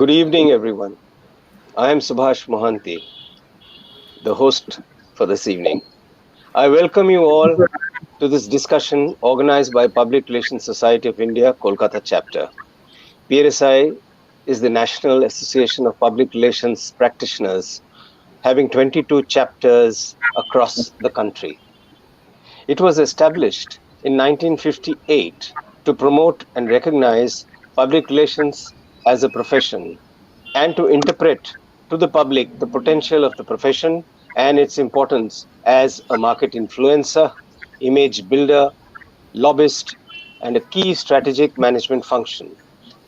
Good evening, everyone. I am Subhash Mohanty, the host for this evening. I welcome you all to this discussion organized by Public Relations Society of India, Kolkata chapter. PRSI is the National Association of Public Relations Practitioners, having 22 chapters across the country. It was established in 1958 to promote and recognize public relations as a profession and to interpret to the public the potential of the profession and its importance as a market influencer, image builder, lobbyist, and a key strategic management function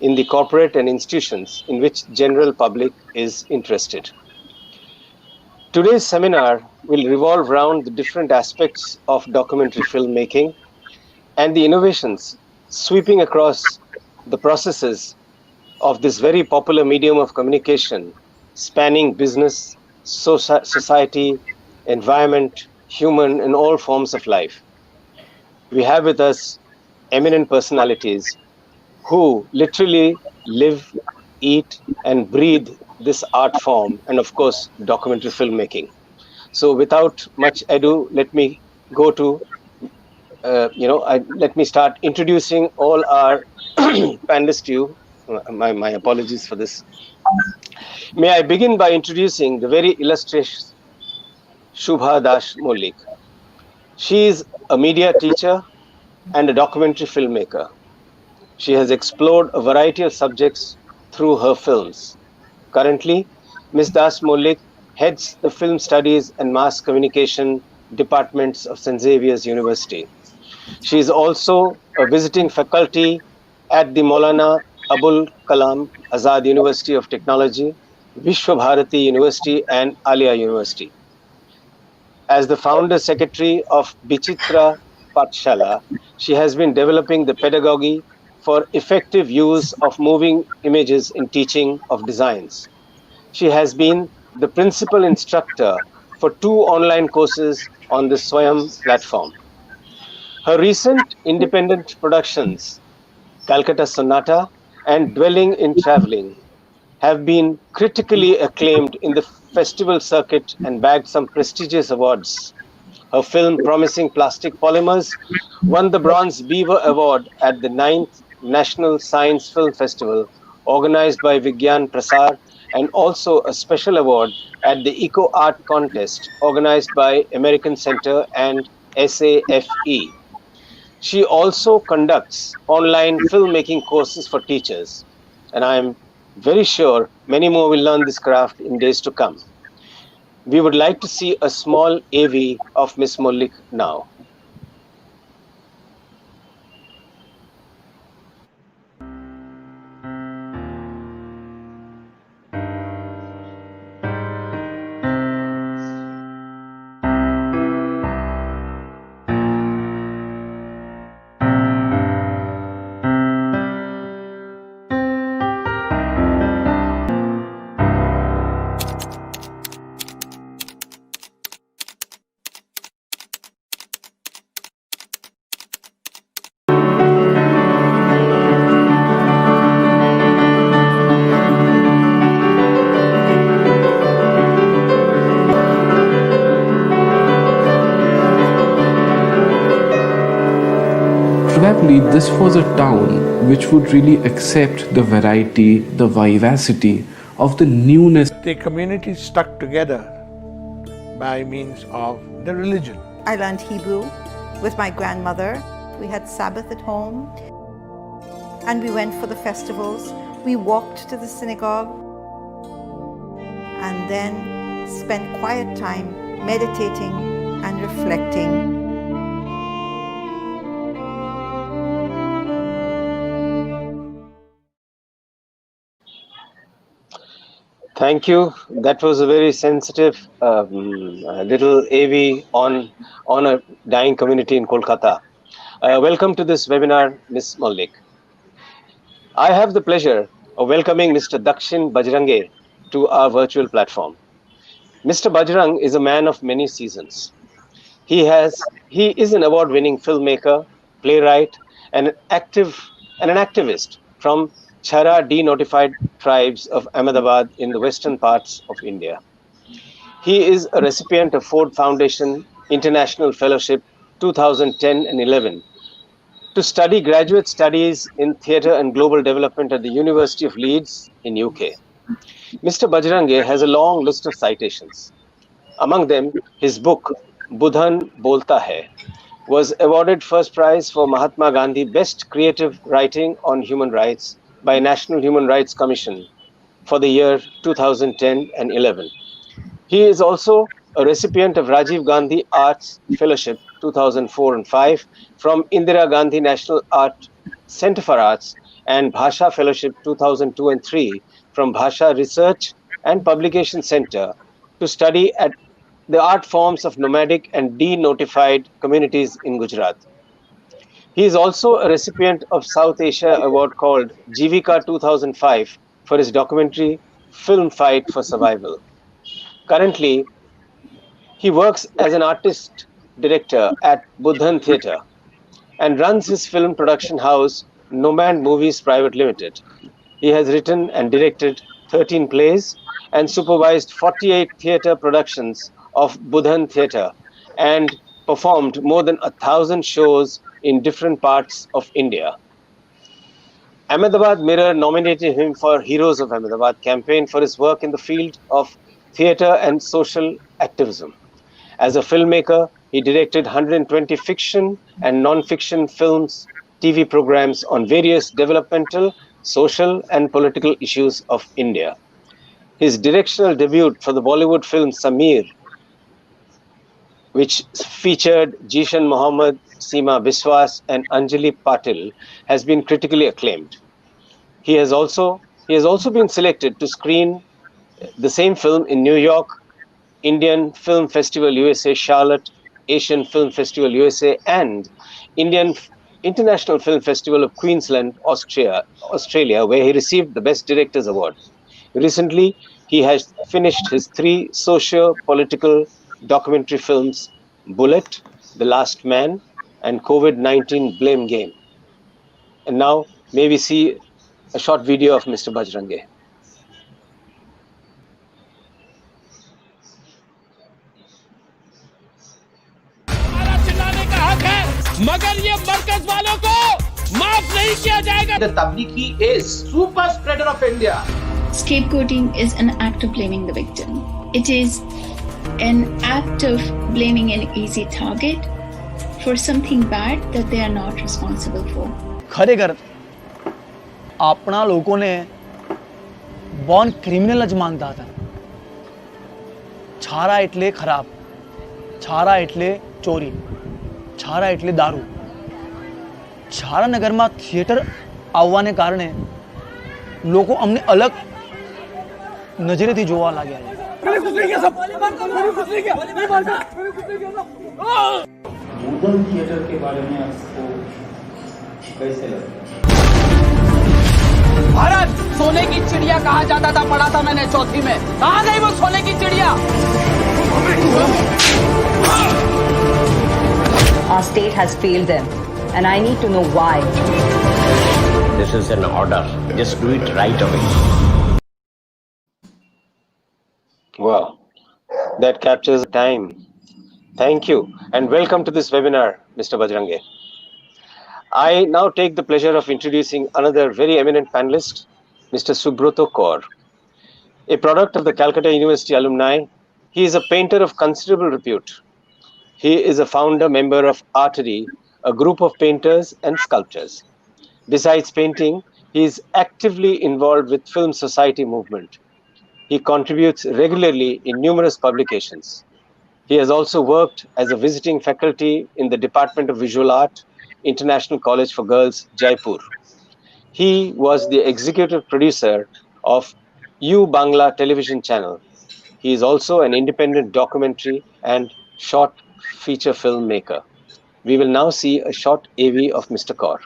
in the corporate and institutions in which general public is interested. Today's seminar will revolve around the different aspects of documentary filmmaking and the innovations sweeping across the processes of this very popular medium of communication, spanning business, society, environment, human, and all forms of life. We have with us eminent personalities who literally live, eat, and breathe this art form, and of course, documentary filmmaking. So, without much ado, let me go to let me start introducing all our panelists to you. My apologies for this. May I begin by introducing the very illustrious Shubha Dash Mollik. She is a media teacher and a documentary filmmaker. She has explored a variety of subjects through her films. Currently, Ms. Das Mollik heads the Film Studies and Mass Communication departments of St. Xavier's University. She is also a visiting faculty at the Maulana Abul Kalam Azad University of Technology, Vishwa Bharati University, and Alia University. As the founder secretary of Bichitra Patshala, she has been developing the pedagogy for effective use of moving images in teaching of designs. She has been the principal instructor for 2 online courses on the Swayam platform. Her recent independent productions, Calcutta Sonata and Dwelling in Travelling, have been critically acclaimed in the festival circuit and bagged some prestigious awards. Her film Promising Plastic Polymers won the Bronze Beaver Award at the 9th National Science Film Festival, organized by Vigyan Prasar, and also a special award at the Eco Art Contest, organized by American Center and SAFE. She also conducts online filmmaking courses for teachers, and I am very sure many more will learn this craft in days to come. We would like to see a small AV of Miss Mollik now. Probably this was a town which would really accept the variety, the vivacity of the newness. The community stuck together by means of the religion. I learned Hebrew with my grandmother. We had Sabbath at home and we went for the festivals. We walked to the synagogue and then spent quiet time meditating and reflecting. Thank you. That was a very sensitive little AV on a dying community in Kolkata. Welcome to this webinar, Ms. Mollik. I have the pleasure of welcoming Mr. Dakshin Bajrange to our virtual platform. Mr. Bajrang is a man of many seasons. He is an award-winning filmmaker, playwright, and an activist from Chhara denotified tribes of Ahmedabad in the western parts of India. He is a recipient of Ford Foundation International Fellowship 2010 and 11 to study graduate studies in theatre and global development at the University of Leeds in UK. Mr. Bajrange has a long list of citations. Among them, his book Budhan Bolta Hai was awarded first prize for Mahatma Gandhi Best Creative Writing on Human Rights by National Human Rights Commission for the year 2010 and 11. He is also a recipient of Rajiv Gandhi Arts Fellowship 2004 and 5 from Indira Gandhi National Art Center for Arts and Bhasha Fellowship 2002 and 3 from Bhasha Research and Publication Center to study at the art forms of nomadic and denotified communities in Gujarat. He is also a recipient of South Asia Award called Jivika 2005 for his documentary Film Fight for Survival. Currently, he works as an artist director at Buddhan Theatre and runs his film production house Nomad Movies Private Limited. He has written and directed 13 plays and supervised 48 theatre productions of Buddhan Theatre and performed more than 1,000 shows in different parts of India. Ahmedabad Mirror nominated him for Heroes of Ahmedabad campaign for his work in the field of theatre and social activism. As a filmmaker, he directed 120 fiction and non-fiction films, TV programs on various developmental, social and political issues of India. His directorial debut for the Bollywood film Sameer, which featured Jishan Mohammed, Seema Biswas and Anjali Patil, has been critically acclaimed. He has also been selected to screen the same film in New York, Indian Film Festival USA Charlotte, Asian Film Festival USA, and International Film Festival of Queensland, Australia, where he received the Best Directors Award. Recently, he has finished his 3 socio-political documentary films, Bullet, The Last Man, and COVID-19 Blame Game. And now, may we see a short video of Mr. Bajrange. मगर ये मरकज वालों को माफ नहीं किया जाएगा. The Tablighi is super spreader of India. Scapegoating is an act of blaming the victim. It is an act of blaming an easy target for something bad that they are not responsible for. ખરેખર આપણા લોકોને Born criminal જ માનતા હતા. છારા એટલે ખરાબ, છારા એટલે ચોરી, છારા એટલે દારૂ. છારા નગરમાં થિયેટર આવવાને કારણે લોકો અમને અલગ નજરેથી જોવા लाग्યા. बुद्धन थिएटर के बारे में आपको कैसे लगा? भारत सोने की चिड़िया कहा जाता था, पढ़ा था मैंने चौथी में. कहाँ गई वो सोने की चिड़िया? Our state has failed them, and I need to know why. This is an order. Just do it right away. Wow, that captures time. Thank you, and welcome to this webinar, Mr. Bajrange. I now take the pleasure of introducing another very eminent panelist, Mr. Subroto Kaur. A product of the Calcutta University alumni, he is a painter of considerable repute. He is a founder member of Artery, a group of painters and sculptors. Besides painting, he is actively involved with Film Society movement. He contributes regularly in numerous publications. He has also worked as a visiting faculty in the Department of Visual Art, International College for Girls, Jaipur. He was the executive producer of U Bangla television channel. He is also an independent documentary and short feature filmmaker. We will now see a short AV of Mr. Kaur.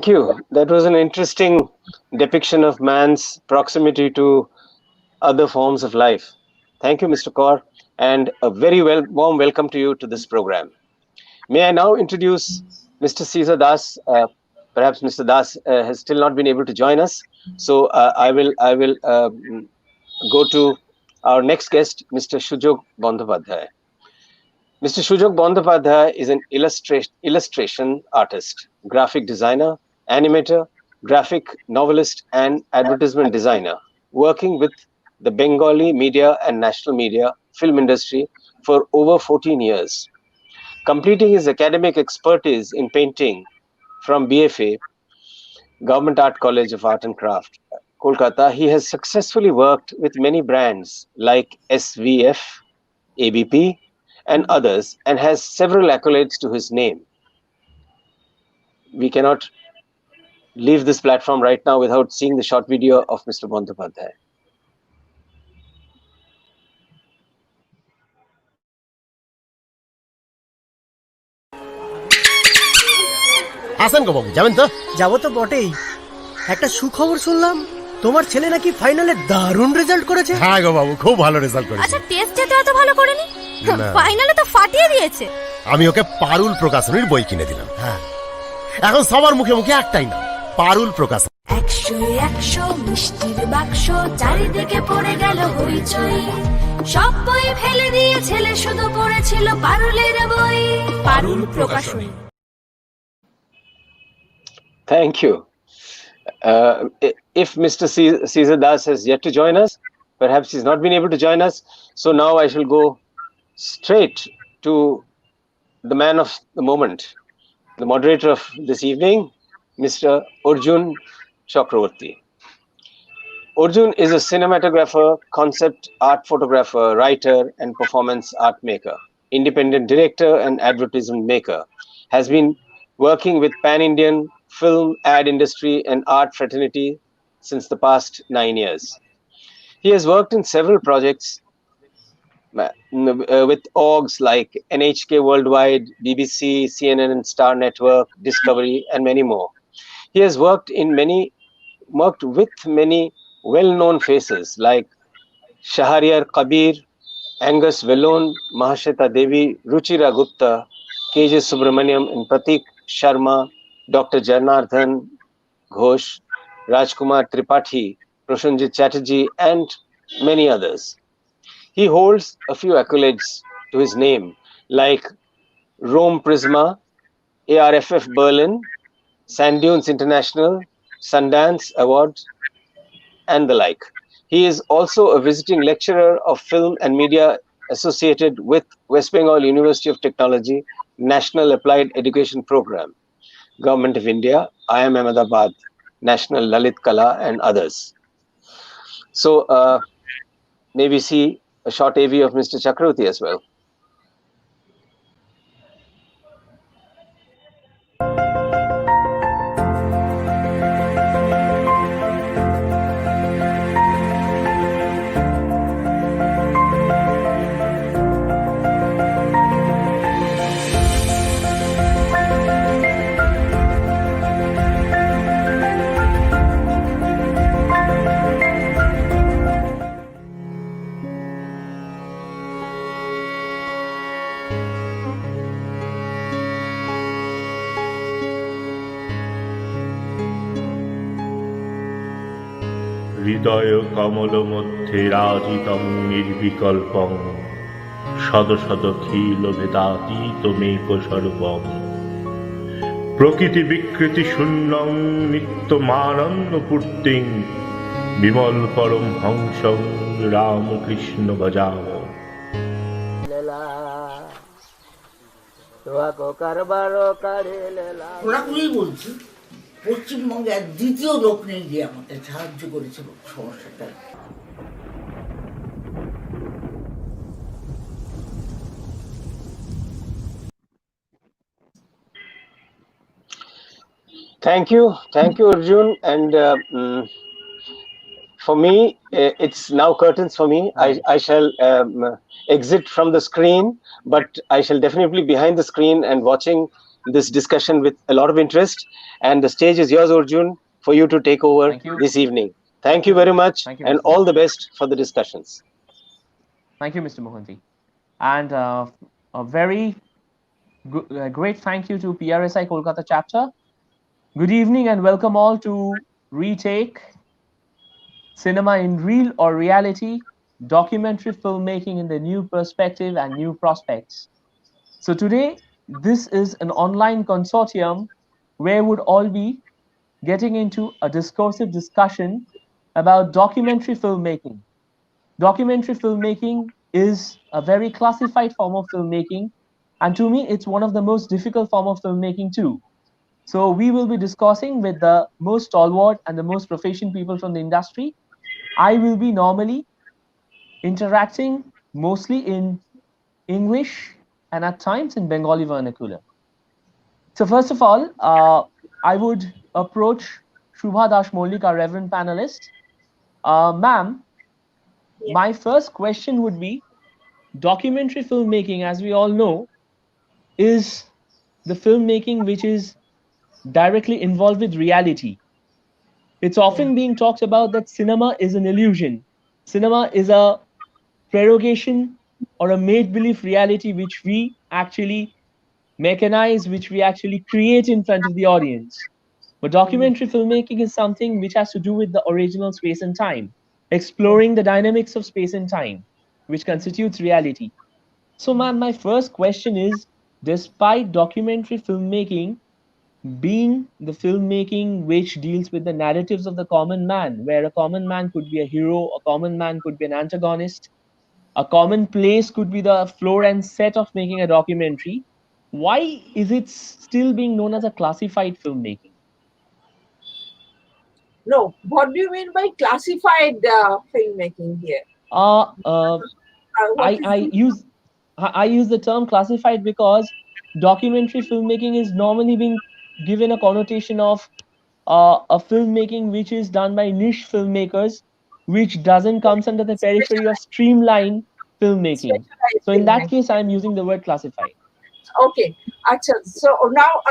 Thank you. That was an interesting depiction of man's proximity to other forms of life. Thank you, Mr. Kaur, and a very warm welcome to you to this program. May I now introduce Mr. Caesar Das? Perhaps Mr. Das has still not been able to join us, so I will go to our next guest, Mr. Shujog Bandhopadhyay. Mr. Shujog Bandhopadhyay is an illustration artist, graphic designer, animator, graphic novelist, and advertisement designer, working with the Bengali media and national media film industry for over 14 years. Completing his academic expertise in painting from BFA, Government Art College of Art and Craft, Kolkata, he has successfully worked with many brands like SVF, ABP, and others, and has several accolades to his name. We cannot leave this platform right now without seeing the short video of Mr. Bandhopadhyay. আসেন গো বাবু, যাবেন তো? যাবো তো বটেই। একটা সুখবর শুনলাম, তোমার ছেলে নাকি ফাইনালে দারুণ রেজাল্ট করেছে। হ্যাঁ গো বাবু, খুব ভালো রেজাল্ট করেছে। আচ্ছা, টেস্টে তো এত ভালো করেনি, ফাইনালে তো ফাটিয়ে দিয়েছে। আমি ওকে পারুল প্রকাশনীর বই কিনে দিলাম। হ্যাঁ, এখন সবার মুখে মুখে একটাই নাম, পারুল প্রকাশনী। 100 মিষ্টির বাক্স, চারিদিকে পড়ে গেল হইচই। সব বই ফেলে দিয়ে ছেলে শুধু পড়েছিল পারুলের বই। পারুল প্রকাশনী। Thank you. If Mr. Caesar Das has yet to join us, perhaps he's not been able to join us. So now I shall go straight to the man of the moment, the moderator of this evening, Mr. Arjun Chakravarti. Arjun is a cinematographer, concept art photographer, writer, and performance art maker, independent director, and advertisement maker. Has been working with pan-Indian film, ad industry, and art fraternity since the past 9 years. He has worked in several projects with orgs like NHK Worldwide, BBC, CNN and Star Network, Discovery, and many more. He has worked with many well-known faces like Shahryar Kabir, Angus Vellone, Mahashweta Devi, Ruchira Gupta, KJ Subramaniam, and Pratik Sharma, Dr. Janardhan Ghosh, Rajkumar Tripathi, Prosenjit Chatterjee, and many others. He holds a few accolades to his name, like Rome Prisma, ARFF Berlin, Sand Dunes International, Sundance Awards, and the like. He is also a visiting lecturer of film and media associated with West Bengal University of Technology, National Applied Education Program, Government of India, IIM Ahmedabad, National Lalit Kala, and others. So may we see a short AV of Mr. Chakravarti as well. হৃদয় কমল মধ্যে রাজিতং নির্বিকল্পং সদ সদখিল ভেদাতীতমেক সর্বং প্রকৃতি বিকৃতি শূন্যং নিত্যমানন্দপূর্তিং বিমল পরম হংসং রামকৃষ্ণ ভজাম। খোলাখুলি বলছি, পশ্চিমবঙ্গে আর দ্বিতীয় লোক নেই যে আমাকে সাহায্য করেছিল সমস্যাটা। Thank you, Arjun. And for me, it's now curtains for me. I shall exit from the screen, but I shall definitely be behind the screen and watching this discussion with a lot of interest. And the stage is yours, Arjun, for you to take over this evening. Thank you very much, and all the best for the discussions. Thank you, Mr. Mohanty. And a very great thank you to PRSI Kolkata chapter. Good evening and welcome all to Retake, Cinema in Real or Reality, Documentary Filmmaking in the New Perspective and New Prospects. So today, this is an online consortium where would all be getting into a discursive discussion about documentary filmmaking. Documentary filmmaking is a very classified form of filmmaking, and to me, it's one of the most difficult form of filmmaking too. So we will be discussing with the most stalwart and the most proficient people from the industry. I will be normally interacting mostly in English and at times in Bengali vernacular. So first of all, I would approach Shubha Dash Mollik, our reverend panelist. Ma'am, my first question would be, documentary filmmaking, as we all know, is the filmmaking which is directly involved with reality. It's often being talked about that cinema is an illusion. Cinema is a prerogation or a made-believe reality which we actually mechanize, which we actually create in front of the audience. But documentary filmmaking is something which has to do with the original space and time, exploring the dynamics of space and time, which constitutes reality. So, ma'am, my first question is, despite documentary filmmaking being the filmmaking which deals with the narratives of the common man, where a common man could be a hero, a common man could be an antagonist, a common place could be the floor and set of making a documentary, why is it still being known as a classified filmmaking? No, what do you mean by classified filmmaking here? I use the term classified because documentary filmmaking is normally being given a connotation of a filmmaking which is done by niche filmmakers, which doesn't comes under the periphery of streamlined filmmaking. So in that case, I'm using the word classified. Okay, so now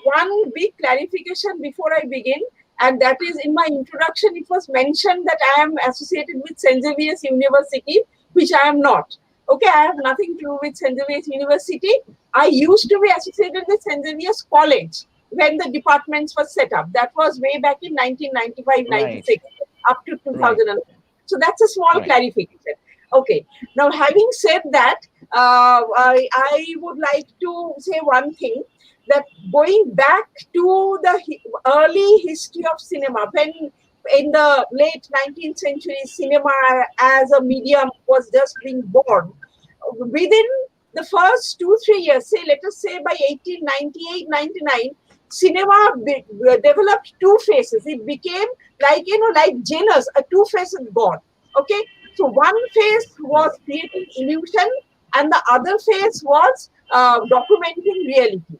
one big clarification before I begin, and that is in my introduction, it was mentioned that I am associated with St. Xavier's University, which I am not. Okay, I have nothing to do with St. Xavier's University. I used to be associated with St. Xavier's College when the departments were set up. That was way back in 1995-96, up to 2000. Right. So that's a small clarification. Okay, now having said that, I would like to say one thing, that going back to the early history of cinema, when in the late 19th century, cinema as a medium was just being born. Within the first 2-3 years, say, let us say by 1898-99, cinema developed two phases. It became like, like Janus, a two-faced god. Okay, so one phase was creating illusion, and the other phase was documenting reality.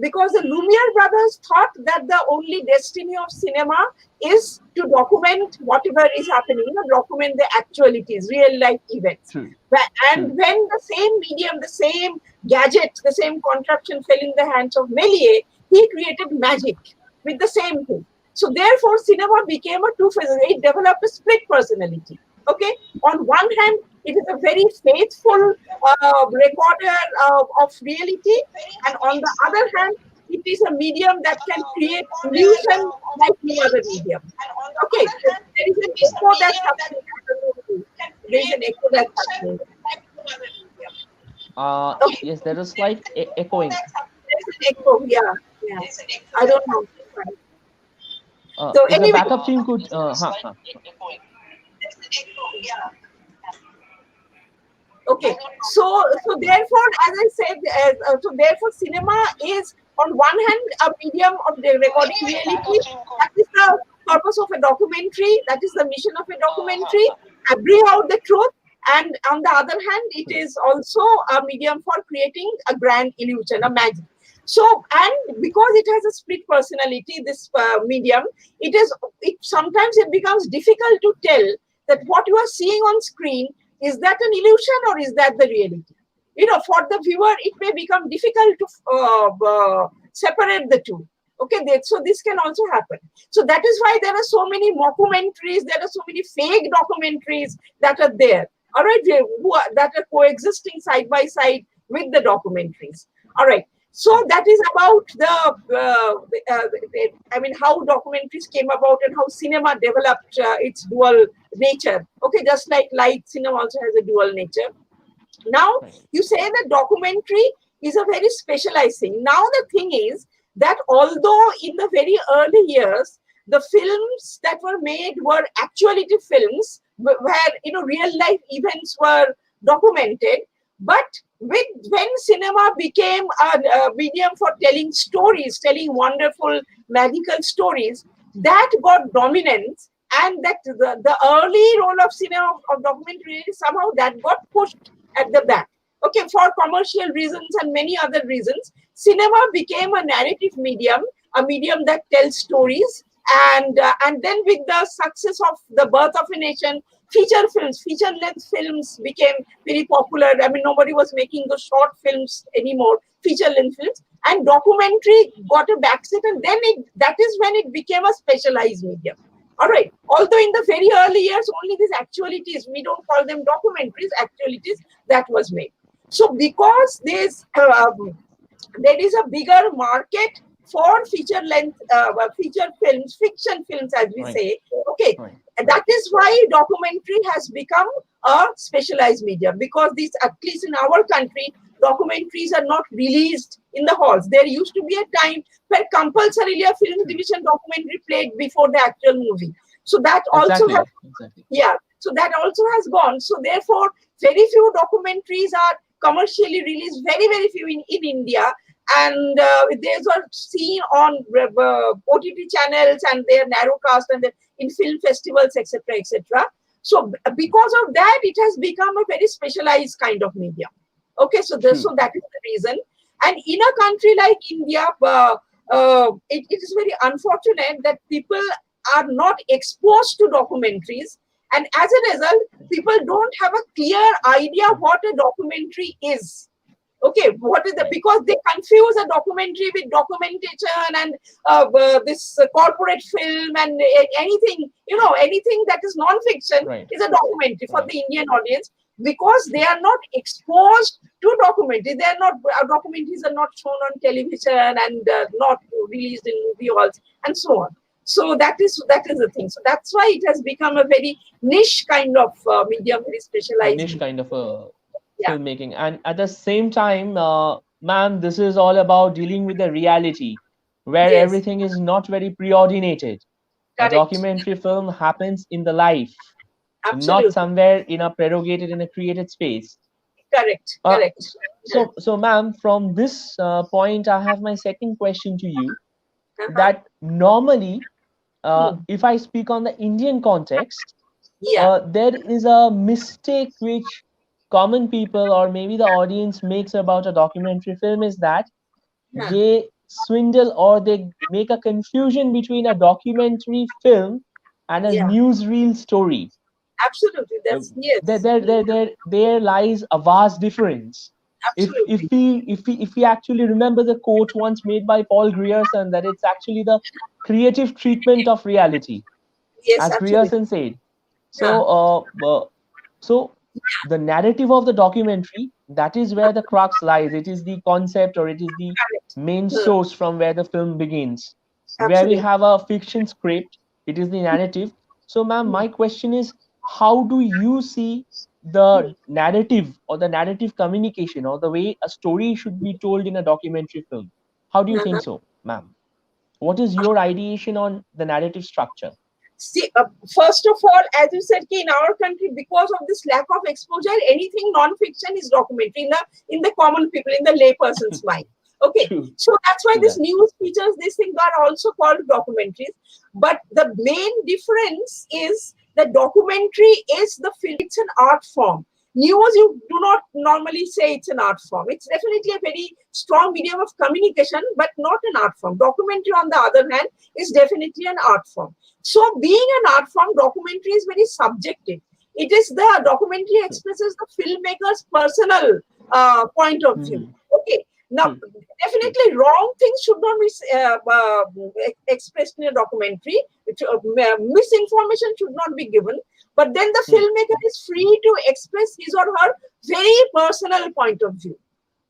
Because the Lumiere brothers thought that the only destiny of cinema is to document whatever is happening, document the actualities, real life events. True. And when the same medium, the same gadget, the same contraption fell in the hands of Méliès, he created magic with the same thing. So therefore, cinema became a two-phase. It developed a split personality. Okay, on one hand, it is a very faithful recorder of reality, and on the other hand, it is a medium that can create illusion like no other medium. Okay, so there is an echo that's happening. There is an echo that's happening. Okay. Yes, there is slight echoing. There's an echo, yeah. I don't know. So anyway, the backup team could. Okay, so therefore, as I said, so therefore, cinema is on one hand a medium of recording reality. That is the purpose of a documentary. That is the mission of a documentary. Bring out the truth. And on the other hand, it is also a medium for creating a grand illusion, a magic. So, and because it has a split personality, this medium, sometimes it becomes difficult to tell that what you are seeing on screen, is that an illusion or is that the reality? for the viewer, it may become difficult to separate the two. Okay, so this can also happen. So that is why there are so many mockumentaries, there are so many fake documentaries that are there. All right, that are coexisting side by side with the documentaries. All right. So that is about how documentaries came about and how cinema developed its dual nature. Okay, just like light, cinema also has a dual nature. Now, you say that documentary is a very specialized thing. Now, the thing is that although in the very early years, the films that were made were actuality films, where real life events were documented, but when cinema became a medium for telling stories, telling wonderful, magical stories, that got dominance, and that the early role of cinema, of documentary, somehow that got pushed at the back. Okay, for commercial reasons and many other reasons, cinema became a narrative medium, a medium that tells stories, and then with the success of The Birth of a Nation, feature-length films became very popular. I mean, nobody was making those short films anymore, feature-length films, and documentary got a backseat, and then that is when it became a specialized medium. All right. Although in the very early years, only these actualities, we don't call them documentaries, actualities that was made. So because there is a bigger market for feature films, fiction films, as we say. Okay, and that is why documentary has become a specialized medium, because these, at least in our country, documentaries are not released in the halls. There used to be a time where compulsorily a film division documentary played before the actual movie. So that also has, so that also has gone. So therefore, very few documentaries are commercially released, very, very few in India. And they are seen on OTT channels, and they are narrowcast, and in film festivals, etc., etc. So because of that, it has become a very specialized kind of medium. Okay, so so that is the reason. And in a country like India, it is very unfortunate that people are not exposed to documentaries, and as a result, people don't have a clear idea what a documentary is. Okay, what is because they confuse a documentary with documentation and this corporate film and anything, anything that is non-fiction is a documentary for the Indian audience, because they are not exposed to documentary. They are not, documentaries are not shown on television and not released in movie halls and so on. So that is the thing. So that's why it has become a very niche kind of medium, very specialized. Niche kind of a filmmaking. And at the same time, ma'am, this is all about dealing with the reality, where everything is not very preordinated. A documentary film happens in the life, not somewhere in a prerogated, in a created space. Correct. So ma'am, from this point, I have my second question to you. That normally, if I speak on the Indian context, there is a mistake which common people or maybe the audience makes about a documentary film, is that they swindle or they make a confusion between a documentary film and a newsreel story. Absolutely, that's There lies a vast difference. If we actually remember the quote once made by Paul Grierson, that it's actually the creative treatment of reality, as Grierson said. So so the narrative of the documentary, that is where the crux lies. It is the concept, or it is the main source from where the film begins. Where we have a fiction script, it is the narrative. So ma'am, my question is, how do you see the narrative or the narrative communication or the way a story should be told in a documentary film? How do you think so, ma'am? What is your ideation on the narrative structure? See, first of all, as you said, in our country, because of this lack of exposure, anything non-fiction is documentary in the common people, in the layperson's mind. Okay, so that's why these news features, these things are also called documentaries. But the main difference is that documentary is the film; it's an art form. News, you do not normally say it's an art form. It's definitely a very strong medium of communication, but not an art form. Documentary, on the other hand, is definitely an art form. So being an art form, documentary is very subjective. It is the documentary expresses the filmmaker's personal point of view. Okay. Now, definitely wrong things should not be expressed in a documentary. Misinformation should not be given. But then the filmmaker is free to express his or her very personal point of view.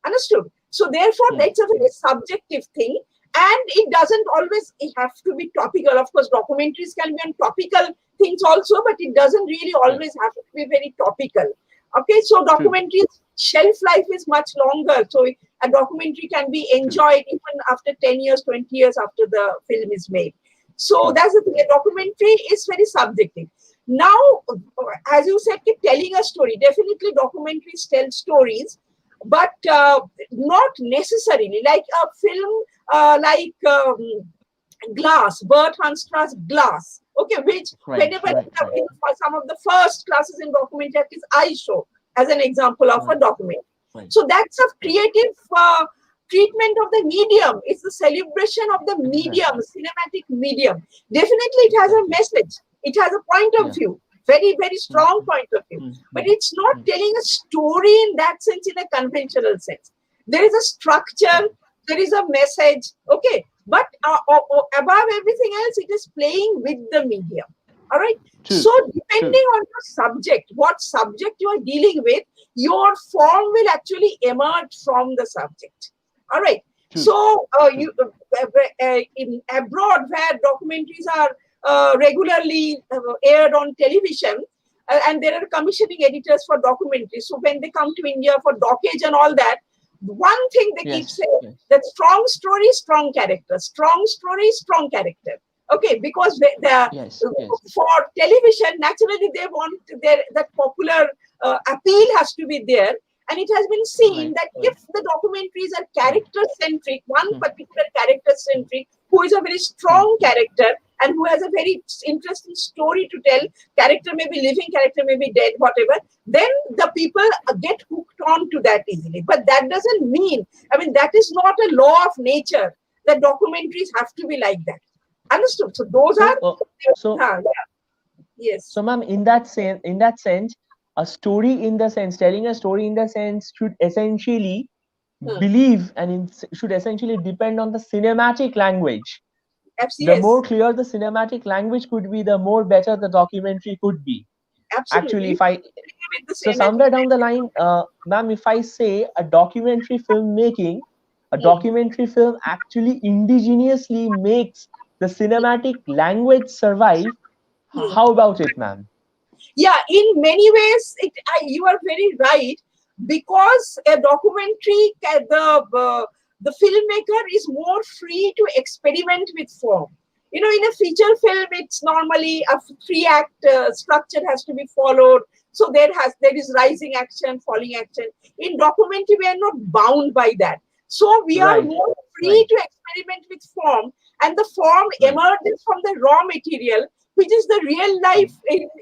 Understood? So therefore, that's a very subjective thing. And it doesn't always have to be topical. Of course, documentaries can be on topical things also, but it doesn't really always have to be very topical. Okay, so documentaries shelf life is much longer. So a documentary can be enjoyed even after 10 years, 20 years after the film is made. So that's the thing. A documentary is very subjective. Now, as you said, telling a story. Definitely documentaries tell stories, but not necessarily. Like a film Glass, Bert Handstra's Glass, okay, which whenever some of the first classes in documentary artists I show as an example of a document. So that's a creative treatment of the medium. It's the celebration of the medium, cinematic medium. Definitely it has a message. It has a point of view, very, very strong point of view. But it's not telling a story in that sense, in a conventional sense. There is a structure, there is a message, okay. But above everything else, it is playing with the medium. All right. So depending on the subject, what subject you are dealing with, your form will actually emerge from the subject. All right. So in abroad, where documentaries are regularly aired on television, and there are commissioning editors for documentaries. So when they come to India for dockage and all that, one thing they keep saying that strong story, strong character, strong story, strong character. Okay, because for television, naturally they want that popular appeal has to be there. And it has been seen that if the documentaries are character-centric, one particular character-centric, who is a very strong character and who has a very interesting story to tell, character may be living, character may be dead, whatever, then the people get hooked on to that easily. But that doesn't mean, I mean, that is not a law of nature that documentaries have to be like that. Understood? So those are... Yes. So, ma'am, in that sense, a story in the sense, telling a story in the sense should essentially believe and should essentially depend on the cinematic language. Absolutely. The more clear the cinematic language could be, the more better the documentary could be. Absolutely. Actually, so somewhere down the line, ma'am, if I say a documentary filmmaking, a documentary film actually indigenously makes the cinematic language survive. How about it, ma'am? Yeah, in many ways, you are very right, because a documentary, the filmmaker is more free to experiment with form. You know, in a feature film, it's normally a 3-act structure has to be followed. So there is rising action, falling action. In documentary, we are not bound by that. So we are more free to experiment with form, and the form emerges from the raw material, which is the real life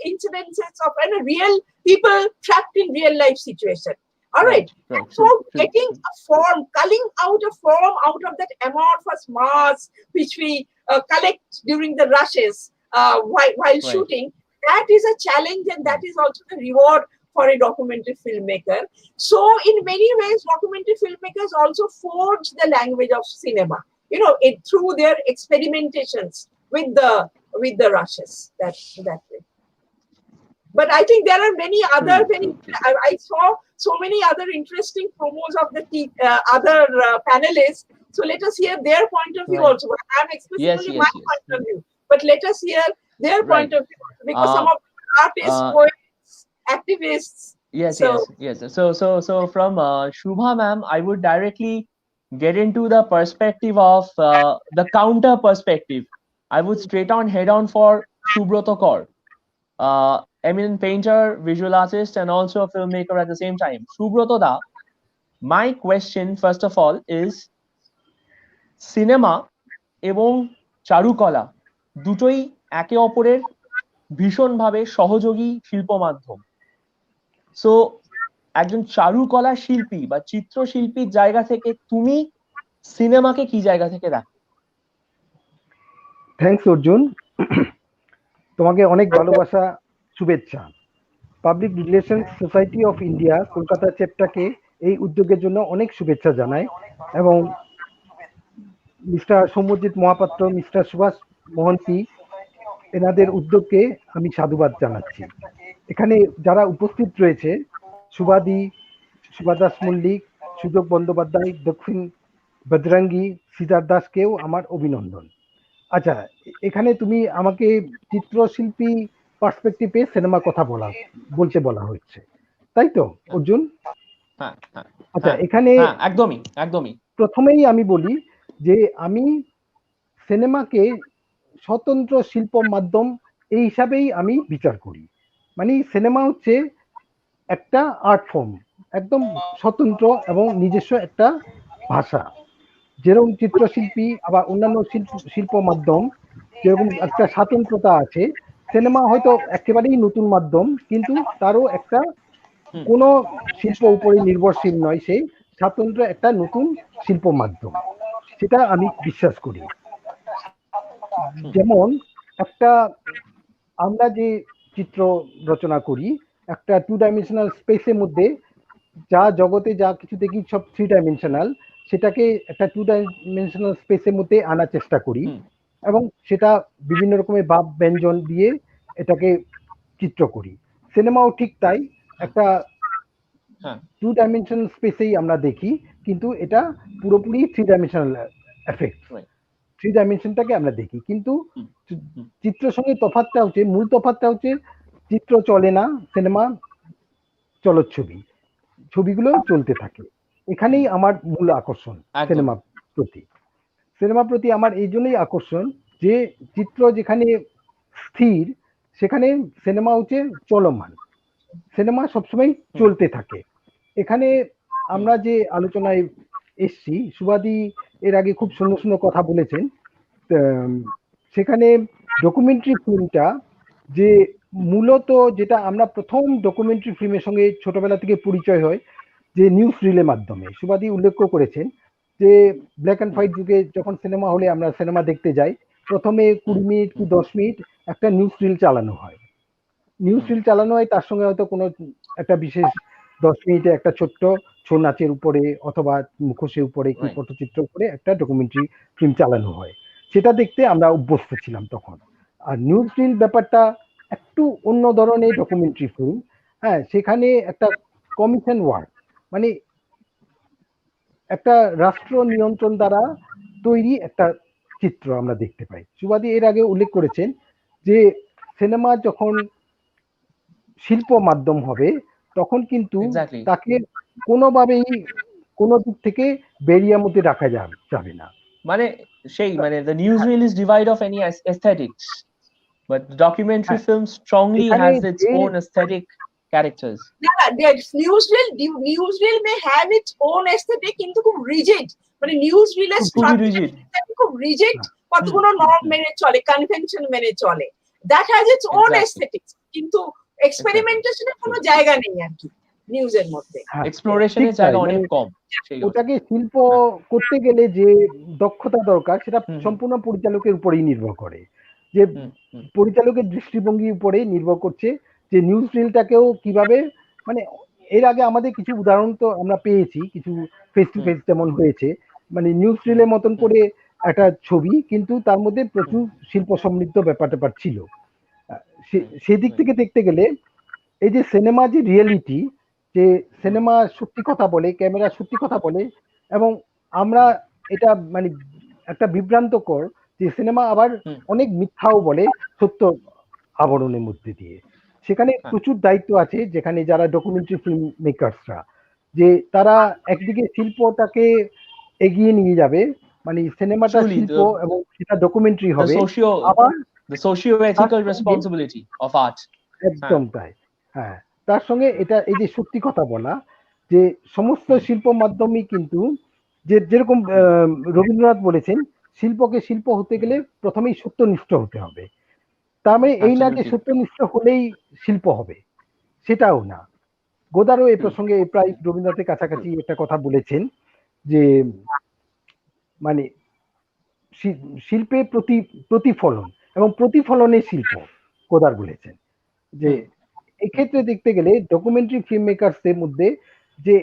incidences of real people trapped in real life situation. All right. So getting a form, culling out a form out of that amorphous mass which we collect during the rushes while shooting, that is a challenge, and that is also the reward for a documentary filmmaker. So in many ways, documentary filmmakers also forge the language of cinema, you know, through their experimentations with the rushes, that way. But I think there are many other I saw so many other interesting promos of the other panelists. So let us hear their point of view also. I'm expressing only my point of view, but let us hear their point of view, because some of the artists, poets, activists. Yes. So from Shubha ma'am, I would directly get into the perspective of the counter perspective. I would straight on head on for Subroto Kaur, eminent painter, visual artist, and also a filmmaker at the same time. Subroto da, my question first of all is cinema এবং চারুকলা দুটোই একে অপরের ভীষণভাবে সহযোগী শিল্প মাধ্যম। So একজন চারুকলা শিল্পী বা চিত্রশিল্পীর জায়গা থেকে তুমি সিনেমাকে কি জায়গা থেকে দেখো? থ্যাঙ্কস অর্জুন, তোমাকে অনেক ভালোবাসা, শুভেচ্ছা। Public relations society of India Kolkata চ্যাপ্টারকে এই উদ্যোগের জন্য অনেক শুভেচ্ছা জানাই এবং মিস্টার সৌম্যজিৎ মহাপাত্র, মিস্টার সুভাষ মহন্তি এনাদের উদ্যোগকে আমি সাধুবাদ জানাচ্ছি। এখানে যারা উপস্থিত রয়েছে সুবাদি, সুভাদাস মল্লিক, সুযোগ বন্দ্যোপাধ্যায়, দক্ষিণ বজরঙ্গি, সিদ্ধার্থ দাসকেও আমার অভিনন্দন। আচ্ছা, এখানে তুমি আমাকে চিত্রশিল্পী পার্সপেক্টিভে সিনেমা কথা বলতে বলা হচ্ছে, তাই তো অর্জুন? হ্যাঁ হ্যাঁ আচ্ছা, এখানে একদমই একদমই প্রথমেই আমি বলি যে আমি সিনেমাকে স্বতন্ত্র শিল্প মাধ্যম এই হিসাবেই আমি বিচার করি। মানে সিনেমা হচ্ছে একটা আর্ট ফর্ম, একদম স্বতন্ত্র এবং নিজস্ব একটা ভাষা। যেরকম চিত্রশিল্পী আবার অন্যান্য শিল্প মাধ্যম যেরকম একটা স্বাতন্ত্রতা আছে, সিনেমা হয়তো একেবারেই নতুন মাধ্যম, কিন্তু তারও একটা কোনো শিল্প উপরে নির্ভরশীল নয়, সেই স্বাতন্ত্র একটা নতুন শিল্প মাধ্যম, সেটা আমি বিশ্বাস করি। যেমন একটা আমরা যে চিত্র রচনা করি একটা 2 ডাইমেনশনাল স্পেসের মধ্যে, যা জগতে যা কিছু দেখি সব 3 ডাইমেনশনাল, সেটাকে একটা 2 ডাইমেনশনাল স্পেসের মধ্যে আনার চেষ্টা করি এবং সেটা বিভিন্ন রকমের ভাব ব্যঞ্জন দিয়ে এটাকে চিত্র করি। সিনেমাও ঠিক তাই, একটা 2 ডাইমেনশনাল স্পেসেই আমরা দেখি, কিন্তু এটা পুরোপুরি 3 ডাইমেনশনাল এফেক্ট, 3 ডাইমেনশনটাকে আমরা দেখি। কিন্তু চিত্রের সঙ্গে তফাৎটা হচ্ছে, মূল তফাৎটা হচ্ছে চিত্র চলে না, সিনেমা চলচ্ছবি, ছবিগুলো চলতে থাকে। এখানেই আমার মূল আকর্ষণ সিনেমা প্রতি আমার এই জন্যই আকর্ষণ যে চিত্র যেখানে স্থির সেখানে সিনেমা হচ্ছে চলমান, সিনেমা সবসময় চলতে থাকে। এখানে আমরা যে আলোচনায় এসছি, সুবাদি এর আগে খুব সুন্দর সুন্দর কথা বলেছেন। সেখানে ডকুমেন্টারি ফিল্মটা যে মূলত যেটা আমরা প্রথম ডকুমেন্টারি ফিল্মের সঙ্গে ছোটবেলা থেকে পরিচয় হয় যে নিউজ রিলের মাধ্যমে, সুবাদি উল্লেখ করেছেন যে ব্ল্যাক অ্যান্ড হোয়াইট যুগে যখন সিনেমা হলে আমরা সিনেমা দেখতে যাই, প্রথমে 20 মিনিট কি 10 মিনিট একটা নিউজ রিল চালানো হয়, তার সঙ্গে হয়তো কোনো একটা বিশেষ 10 মিনিটে একটা ছোট্ট ছৌ নাচের উপরে অথবা মুখোশের উপরে কি পটচিত্র উপরে একটা ডকুমেন্টারি ফিল্ম চালানো হয়, সেটা দেখতে আমরা অভ্যস্ত ছিলাম তখন। আর নিউজ রিল ব্যাপারটা একটু অন্য ধরনের ডকুমেন্টারি ফিল্ম। হ্যাঁ, সেখানে একটা কমিশন ওয়ার্ক, মানে একটা রাষ্ট্র নিয়ন্ত্রণ দ্বারা তৈরি একটা চিত্র আমরা দেখতে পাই। সুবাদি এর আগে উল্লেখ করেছেন যে সিনেমা যখন শিল্প মাধ্যম হবে তখন কিন্তু তাকে কোনোভাবেই কোনো দিক থেকে বেরিয়ার মধ্যে রাখা যাবে না। মানে সেই মানে the newsreel is devoid of any aesthetics, but the documentary film strongly has its own aesthetic characters. Yeah, newsreel may have its own aesthetic কিন্তু খুব rigid, মানে newsreel এর structure খুব rigid, কতগুলো নর্ম মেনে চলে, কনভেনশন মেনে চলে, that has its own aesthetics, কিন্তু এক্সপেরিমেন্টেশনের কোনো জায়গা নেই আর কি নিউজের মধ্যে, এক্সপ্লোরেশনের জায়গা অনেক কম। ওটাকে শিল্প করতে গেলে যে দক্ষতা দরকার সেটা সম্পূর্ণ পরিচালকের উপরেই নির্ভর করে, যে পরিচালকের দৃষ্টিভঙ্গির উপরে নির্ভর করছে যে নিউজ রিলটাকেও কিভাবে, মানে এর আগে আমাদের কিছু উদাহরণ তো আমরা পেয়েছি, কিছু ফেস টু ফেস যেমন হয়েছে, মানে নিউজ রিলের মতন করে একটা ছবি কিন্তু তার মধ্যে প্রচুর শিল্প সমৃদ্ধ ব্যাপার ছিল। সেদিক থেকে দেখতে গেলে এই যে সিনেমা যে রিয়েলিটি, যে সিনেমা সত্যি কথা বলে, ক্যামেরা সত্যি কথা বলে, এবং আমরা এটা মানে একটা বিভ্রান্তকর যে সিনেমা আবার অনেক মিথ্যাও বলে সত্য আবরণের মধ্যে দিয়ে। সেখানে প্রচুর দায়িত্ব আছে যেখানে যারা ডকুমেন্টারি ফিল্ম মেকার্সরা, যে তারা একদিকে শিল্পটাকে এগিয়ে নিয়ে যাবে, মানে সিনেমাটা শিল্প এবং সেটা ডকুমেন্টারি হবে, আবার the socio-ethical responsibility of art. একদম তাই। হ্যাঁ, তার সঙ্গে এটা এই যে সত্যি কথা বলা, যে সমস্ত শিল্প মাধ্যমই কিন্তু যেরকম রবীন্দ্রনাথ বলেছেন শিল্পকে শিল্প হতে গেলে প্রথমেই সত্যনিষ্ঠ হতে হবে। তার মানে এই না যে সত্যনিষ্ঠ হলেই শিল্প হবে, সেটাও না। গোদারও এই প্রসঙ্গে প্রায় রবীন্দ্রনাথের কাছাকাছি একটা কথা বলেছেন যে মানে শিল্পে প্রতিফলন এবং প্রতিফলনের শিল্প, গোদার বলেছেন। যে এক্ষেত্রে দেখতে গেলে ডকুমেন্টারি ফিল্ম মেকারসদের মধ্যে যে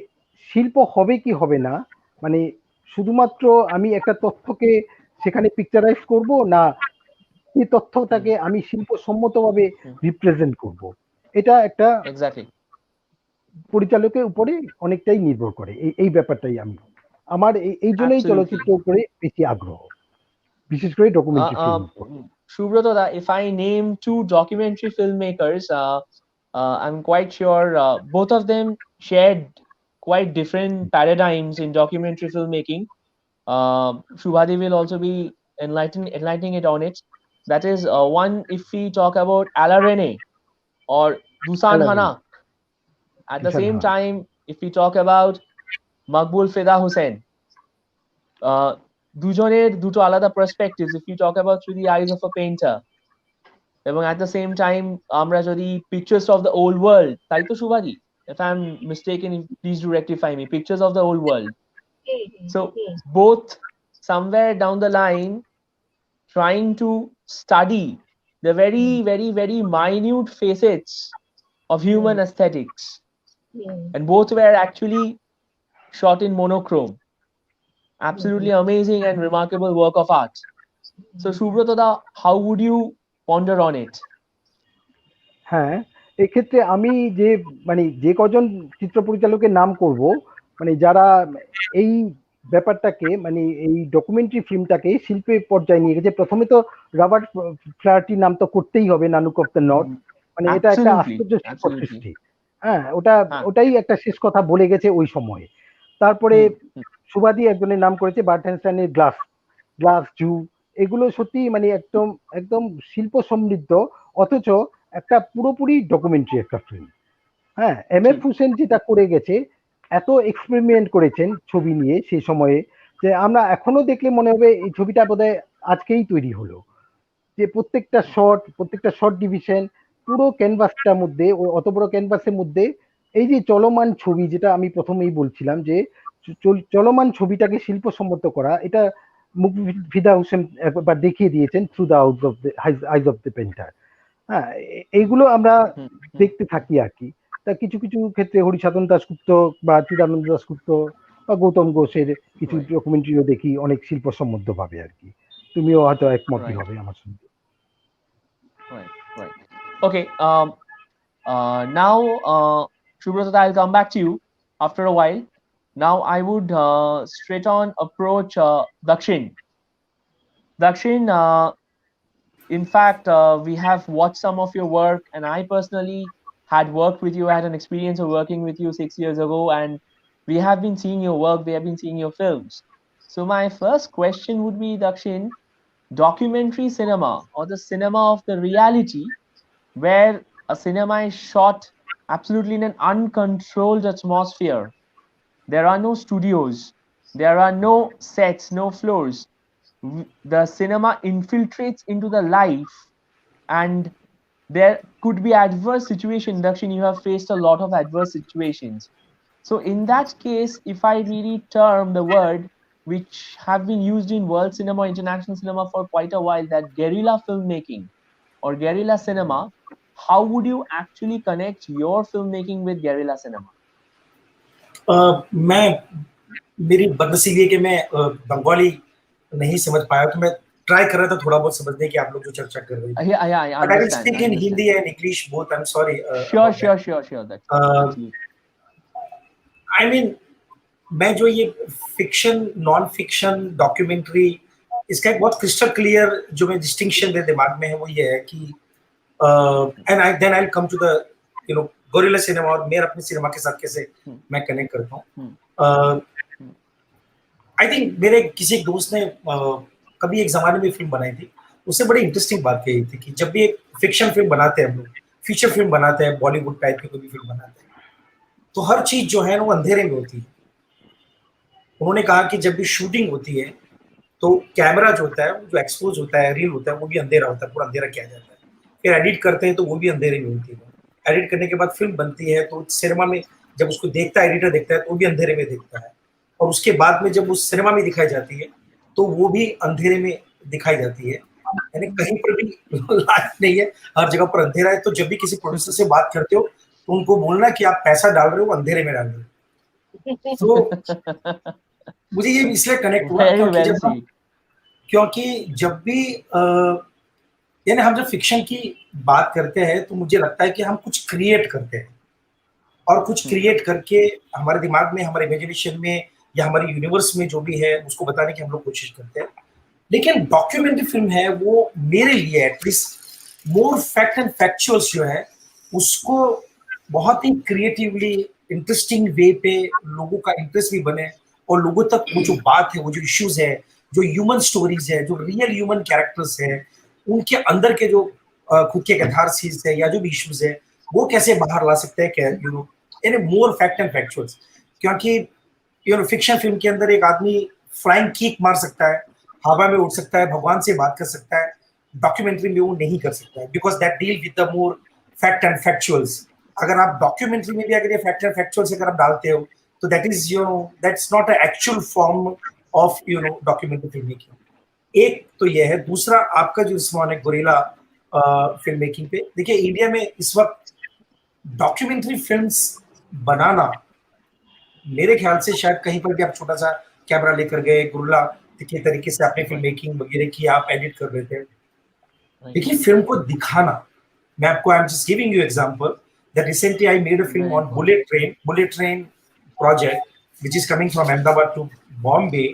শিল্প হবে কি হবে না, মানে শুধুমাত্র আমি একটা তথ্যকে সেখানে পিকচারাইজ করব, না এই তথ্যটাকে আমি শিল্পসম্মতভাবে রিপ্রেজেন্ট করব, এটা একটা এক্স্যাক্টলি পরিচালকের উপরে অনেকটাই নির্ভর করে। এই ব্যাপারটাই আমার এই জন্যই অ্যাবসলিউটলি চলচ্চিত্র উপরে বেশি আগ্রহ, বিশেষ করে ডকুমেন্টারি ফিল্ম উপর। Subrata, if I name two documentary filmmakers, I'm quite sure both of them shared quite different paradigms in documentary filmmaking. Shubhadi will also be enlightening it on it. That is one, if we talk about Ala Rene or Dusan Hanak. At the same time, if we talk about Maqbul Fida Hussain, দুজনের দুটো আলাদা perspectives, if you talk about through the eyes of a painter. এবং at the same time আমরা যদি pictures of the old world, তাই তো শুভাদি? If I am mistaken, please do rectify me, pictures of the old world. So both somewhere down the line trying to study the very very minute facets of human aesthetics, and both were actually shot in monochrome. Absolutely amazing and remarkable work of art. So Subrata da, how would you ponder on it? হ্যাঁ, এক্ষেত্রে আমি যে মানে যে কজন চিত্র পরিচালকের নাম করব, মানে যারা এই ব্যাপারটাকে মানে এই ডকুমেন্টারি ফিল্মটাকে শিল্পের পর্যায়ে নিয়ে গেছে। প্রথমে তো রবার্ট ফ্লার্টির নাম তো করতেই হবে, নানুক অফ দ্য নর্থ, মানে এটা একটা আশ্চর্য শিল্প সৃষ্টি। হ্যাঁ, ওটাই একটা শেষ কথা বলে গেছে ওই সময়ে। তারপরে সুবাদি একজনের নাম করেছে, বার্টেনস্টাইনের গ্লাস জু, এগুলো সত্যি মানে একদম একদম শিল্প সমৃদ্ধ, অথচ একটা পুরোপুরি ডকুমেন্টারি একটা ফিল্ম। হ্যাঁ, এম.এফ. হুসেন যেটা করে গেছে, এত এক্সপেরিমেন্ট করেছেন ছবি নিয়ে সেই সময়ে, যে আমরা এখনো দেখলে মনে হবে এই ছবিটা বোধহয় আজকেই তৈরি হলো। যে প্রত্যেকটা শর্ট ডিভিশন, পুরো ক্যানভাসটার মধ্যে, অত বড় ক্যানভাসের মধ্যে এই যে চলমান ছবি, যেটা আমি প্রথমেই বলছিলাম যে চলমান ছবিটাকে শিল্পসম্মত করা, এটা ফিদা হোসেন একবার দেখিয়ে দিয়েছেন through the eyes of the painter. হ্যাঁ, এইগুলো আমরা দেখতে থাকি আর কি। তা কিছু কিছু ক্ষেত্রে হরিসাধন দাশগুপ্ত বা চিদানন্দ দাশগুপ্ত বা গৌতম ঘোষের কিছু ডকুমেন্টারিও দেখি অনেক শিল্পসম্মত ভাবে আর কি। তুমিও হয়তো একমতই হবে আমার সঙ্গে। Right. Okay. Now, Subrata, I'll come back to you after a while. Now, I would straight on approach Dakshin. Dakshin, in fact, we have watched some of your work, and I personally had worked with you, I had an experience of working with you 6 years ago, and we have been seeing your work, we have been seeing your films. So my first question would be, Dakshin, documentary cinema, or the cinema of the reality, where a cinema is shot absolutely in an uncontrolled atmosphere. There are no studios, there are no sets, no floors. The cinema infiltrates into the life, and there could be adverse situations. Dakshin, you have faced a lot of adverse situations. So in that case, if I really term the word which have been used in world cinema, international cinema for quite a while, that guerrilla filmmaking or guerrilla cinema, how would you actually connect your filmmaking with guerrilla cinema? मैं मेरी बदनसीबी है कि मैं बंगाली नहीं समझ पाया, तो मैं ट्राई कर रहा था थोड़ा बहुत समझने की आप लोग जो चर्चा कर रहे हैं। Yeah, I But I will speak in Hindi and English both. I'm sorry. Sure. That's I mean, मैं जो ये फिक्शन, नॉन फिक्शन, डॉक्यूमेंट्री, इसका एक बहुत क्रिस्टल क्लियर जो मैं डिस्टिंक्शन मेरे दिमाग में है वो ये है कि and then I will come to the you know gorilla cinema और मेरे अपने सिनेमा के साथ कैसे मैं कनेक्ट करता हूँ। आई थिंक मेरे किसी एक दोस्त ने कभी एक जमाने में फिल्म बनाई थी, उससे बड़ी इंटरेस्टिंग बात कही थी कि जब भी एक फिक्शन फिल्म बनाते हैं हम लोग, फीचर फिल्म बनाते हैं, बॉलीवुड टाइप की कोई भी फिल्म बनाते हैं, तो हर चीज जो है ना वो अंधेरे में होती है। उन्होंने कहा कि जब भी शूटिंग होती है तो कैमरा जो होता है, जो एक्सपोज होता है, रील होता है, वो भी अंधेरा होता है, पूरा अंधेरा किया जाता है। फिर एडिट करते हैं तो वो भी अंधेरे में होती है। एडिट करने के बाद फिल्म बनती है तो सिनेमा में जब उसको देखता है, एडिटर देखता है, तो वो भी अंधेरे में देखता है, और उसके बाद में जब उस सिनेमा में दिखाई जाती है तो वो भी अंधेरे में दिखाई जाती है। यानी कहीं पर भी लाइट नहीं है, हर जगह पर अंधेरा है। तो जब भी किसी प्रोड्यूसर से बात करते हो तो उनको बोलना कि आप पैसा डाल रहे हो, अंधेरे में डाल रहे हो। तो मुझे ये इसलिए कनेक्ट हुआ Very क्योंकि well जब हम said. क्योंकि जब भी यानी हम जब फिक्शन की बात करते हैं तो मुझे लगता है कि हम कुछ क्रिएट करते हैं और कुछ क्रिएट करके हमारे दिमाग में, हमारे इमेजिनेशन में या हमारे यूनिवर्स में जो भी है उसको बताने की हम लोग कोशिश करते हैं। लेकिन डॉक्यूमेंट्री फिल्म है वो मेरे लिए at least more fact and factuals जो है उसको बहुत ही क्रिएटिवली इंटरेस्टिंग वे पे लोगों का इंटरेस्ट भी बने और लोगों तक वो जो बात है, वो जो इश्यूज है, जो ह्यूमन स्टोरीज है, जो रियल ह्यूमन कैरेक्टर्स है, उनके अंदर के जो खुद के कैथारसिस है या जो भी इश्यूज है वो कैसे बाहर ला सकते हैं, क्या you know in more fact and factuals. क्योंकि फिक्शन फिल्म के अंदर एक आदमी फ्लाइंग किक मार सकता है, हवा में उड़ सकता है, भगवान से बात कर सकता है, डॉक्यूमेंट्री में वो नहीं कर सकता है because that deal with the more fact and factuals. अगर आप डॉक्यूमेंट्री में भी अगर ये फैक्ट एंड फैक्चुअल्स अगर आप डालते हो तो that is that's not a actual form of documentary film making. एक तो ये है। दूसरा आपका जो रिस्पॉन्स है गोरिल्ला फिल्म मेकिंग पे, देखिए इंडिया में इस वक्त डॉक्यूमेंट्री फिल्म्स बनाना मेरे ख्याल से शायद कहीं पर भी आप छोटा सा कैमरा लेकर गए, गुरुला के तरीके से आपने फिल्म मेकिंग वगैरह की, आप एडिट कर रहे थे। देखिए फिल्म को दिखाना, मैं आपको I am just giving you example that recently I made a film on bullet train project which is coming from Ahmedabad to Bombay,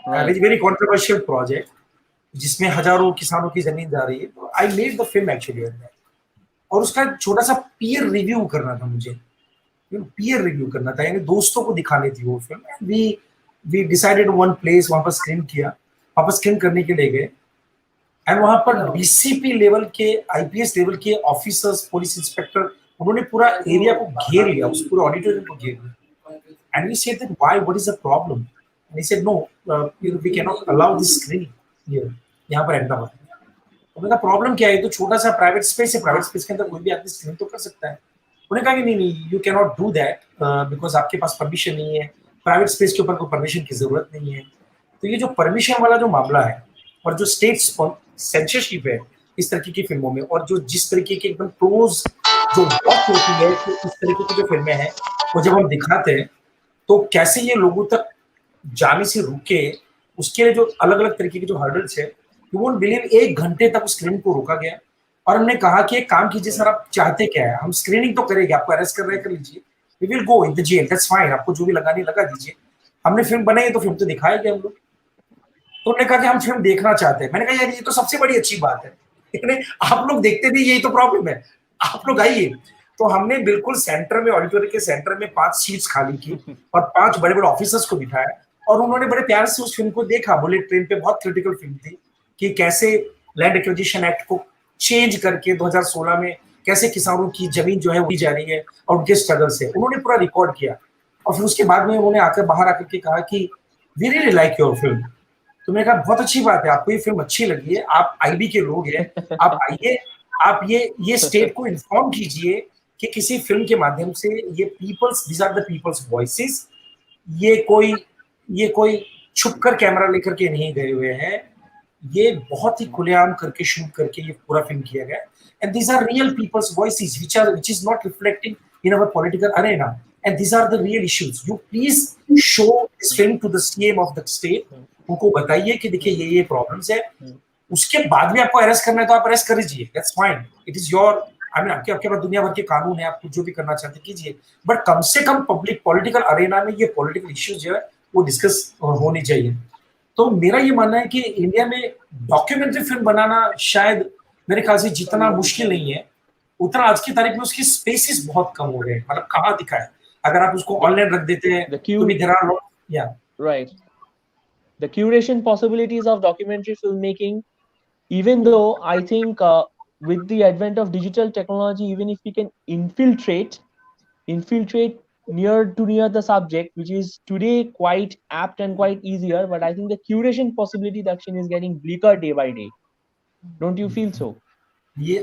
very very controversial project जिसमें हजारों किसानों की जमीन जा रही है। तो I made the film actually और उसका छोटा सा पीयर रिव्यू करना था मुझे, पीयर रिव्यू करना था, यानी दोस्तों को दिखानी थी वो फिल्म। वी डिसाइडेड वन प्लेस, वहां पर स्क्रीन किया, वहां पर स्क्रीन करने के लिए गए एंड वहां पर डीसीपी लेवल के, आईपीएस लेवल के ऑफिसर्स, पुलिस इंस्पेक्टर, उन्होंने पूरा एरिया को घेर लिया, उस पूरे ऑडिटोरियम को घेर लिया and we said that why, what is the problem and he said no we can not allow this screening here, यहाँ पर अहमदाबाद। तो मैंने कहा प्रॉब्लम क्या है, तो छोटा सा प्राइवेट स्पेस है, प्राइवेट स्पेस के अंदर कोई भी आदमी स्क्रीन तो कर सकता है। उन्होंने कहा कि नहीं नहीं, you can not do that because आपके पास परमिशन नहीं है, प्राइवेट स्पेस के ऊपर कोई परमिशन की जरूरत नहीं है। तो ये जो परमिशन वाला जो मामला है और जो स्टेट सेंसरशिप है इस तरीके की फिल्मों में, और जो जिस तरीके की एकदम क्लोज जो वॉच होती है, तो इस तरीके की जो फिल्में हैं वो जब हम दिखाते हैं तो कैसे ये लोगों तक जाने से रुके, उसके लिए जो अलग अलग तरीके के जो हर्डल्स है, यू वोंट बिलीव 1 घंटे तक स्क्रीन को रोका गया और हमने कहा कि एक काम कीजिए सर, आप चाहते क्या है, हम स्क्रीनिंग तो करेंगे, आपको अरेस्ट कर रहे हैं कर लीजिए, we will go in the jail, that's fine, आपको जो भी लगानी लगा दीजिए, हमने फिल्म बनाई है तो फिल्म तो दिखाएंगे हम लोग। तो उन्होंने कहा कि हम फिल्म देखना चाहते हैं। मैंने कहा यार ये तो सबसे बड़ी अच्छी बात है, लेकिन आप लोग देखते नहीं, यही तो प्रॉब्लम है, आप लोग आइए। तो हमने बिल्कुल सेंटर में, ऑडिटोरियम के सेंटर में 5 सीट्स खाली की और 5 बड़े बड़े ऑफिसर्स को बिठाया और उन्होंने बड़े प्यार से उस फिल्म को देखा। बुलेट ट्रेन पे बहुत क्रिटिकल फिल्म थी कि कैसे लैंड एक्विजिशन एक्ट को चेंज करके 2016 में कैसे किसानों की जमीन जो है वो दी जा रही है और उनके स्ट्रगल से उन्होंने पूरा रिकॉर्ड किया। और फिर उसके बाद में उन्होंने आकर बाहर आकर के कहा कि we really like your film. तो मैंने कहा बहुत अच्छी बात है, आपको ये फिल्म अच्छी लगी है, आप आईबी के लोग हैं, आप आइए, आप ये स्टेट को इन्फॉर्म कीजिए कि किसी फिल्म के माध्यम से ये peoples, these are the peoples voices, ये कोई छुपकर कैमरा लेकर के नहीं गए हुए हैं, ये बहुत ही खुलेआम करके शूट करके ये पूरा फिल्म किया गया and these are real peoples voices which is not reflecting in our political arena and these are the real issues. You please show this film to the CM of the state, उनको बताइए कि देखिए ये problems है, उसके बाद में आपको अरेस्ट करना है तो आप अरेस्ट कर लीजिए, that's fine, it is your, I mean आपके पास दुनिया भर के कानून है, आप जो भी करना चाहते कीजिए, बट कम से कम पब्लिक पॉलिटिकल अरेना में ये पॉलिटिकल इश्यूज जो है वो डिस्कस होनी चाहिए। तो मेरा ये मानना है कि इंडिया में डॉक्यूमेंट्री फिल्म बनाना शायद मेरे ख्याल से जितना मुश्किल नहीं है, उतना आज की तारीख में उसकी स्पेसिस बहुत कम हो रहे हैं, मतलब कहाँ दिखाए, अगर आप उसको ऑनलाइन रख देते हैं तो भी देयर आर या right, the curation possibilities of documentary filmmaking, even though I think with the advent of digital technology, even if we can infiltrate near the subject, which is today quite apt and quite easier, but I think the curation possibility section is getting bleaker day by day. Don't you feel so? Yeah,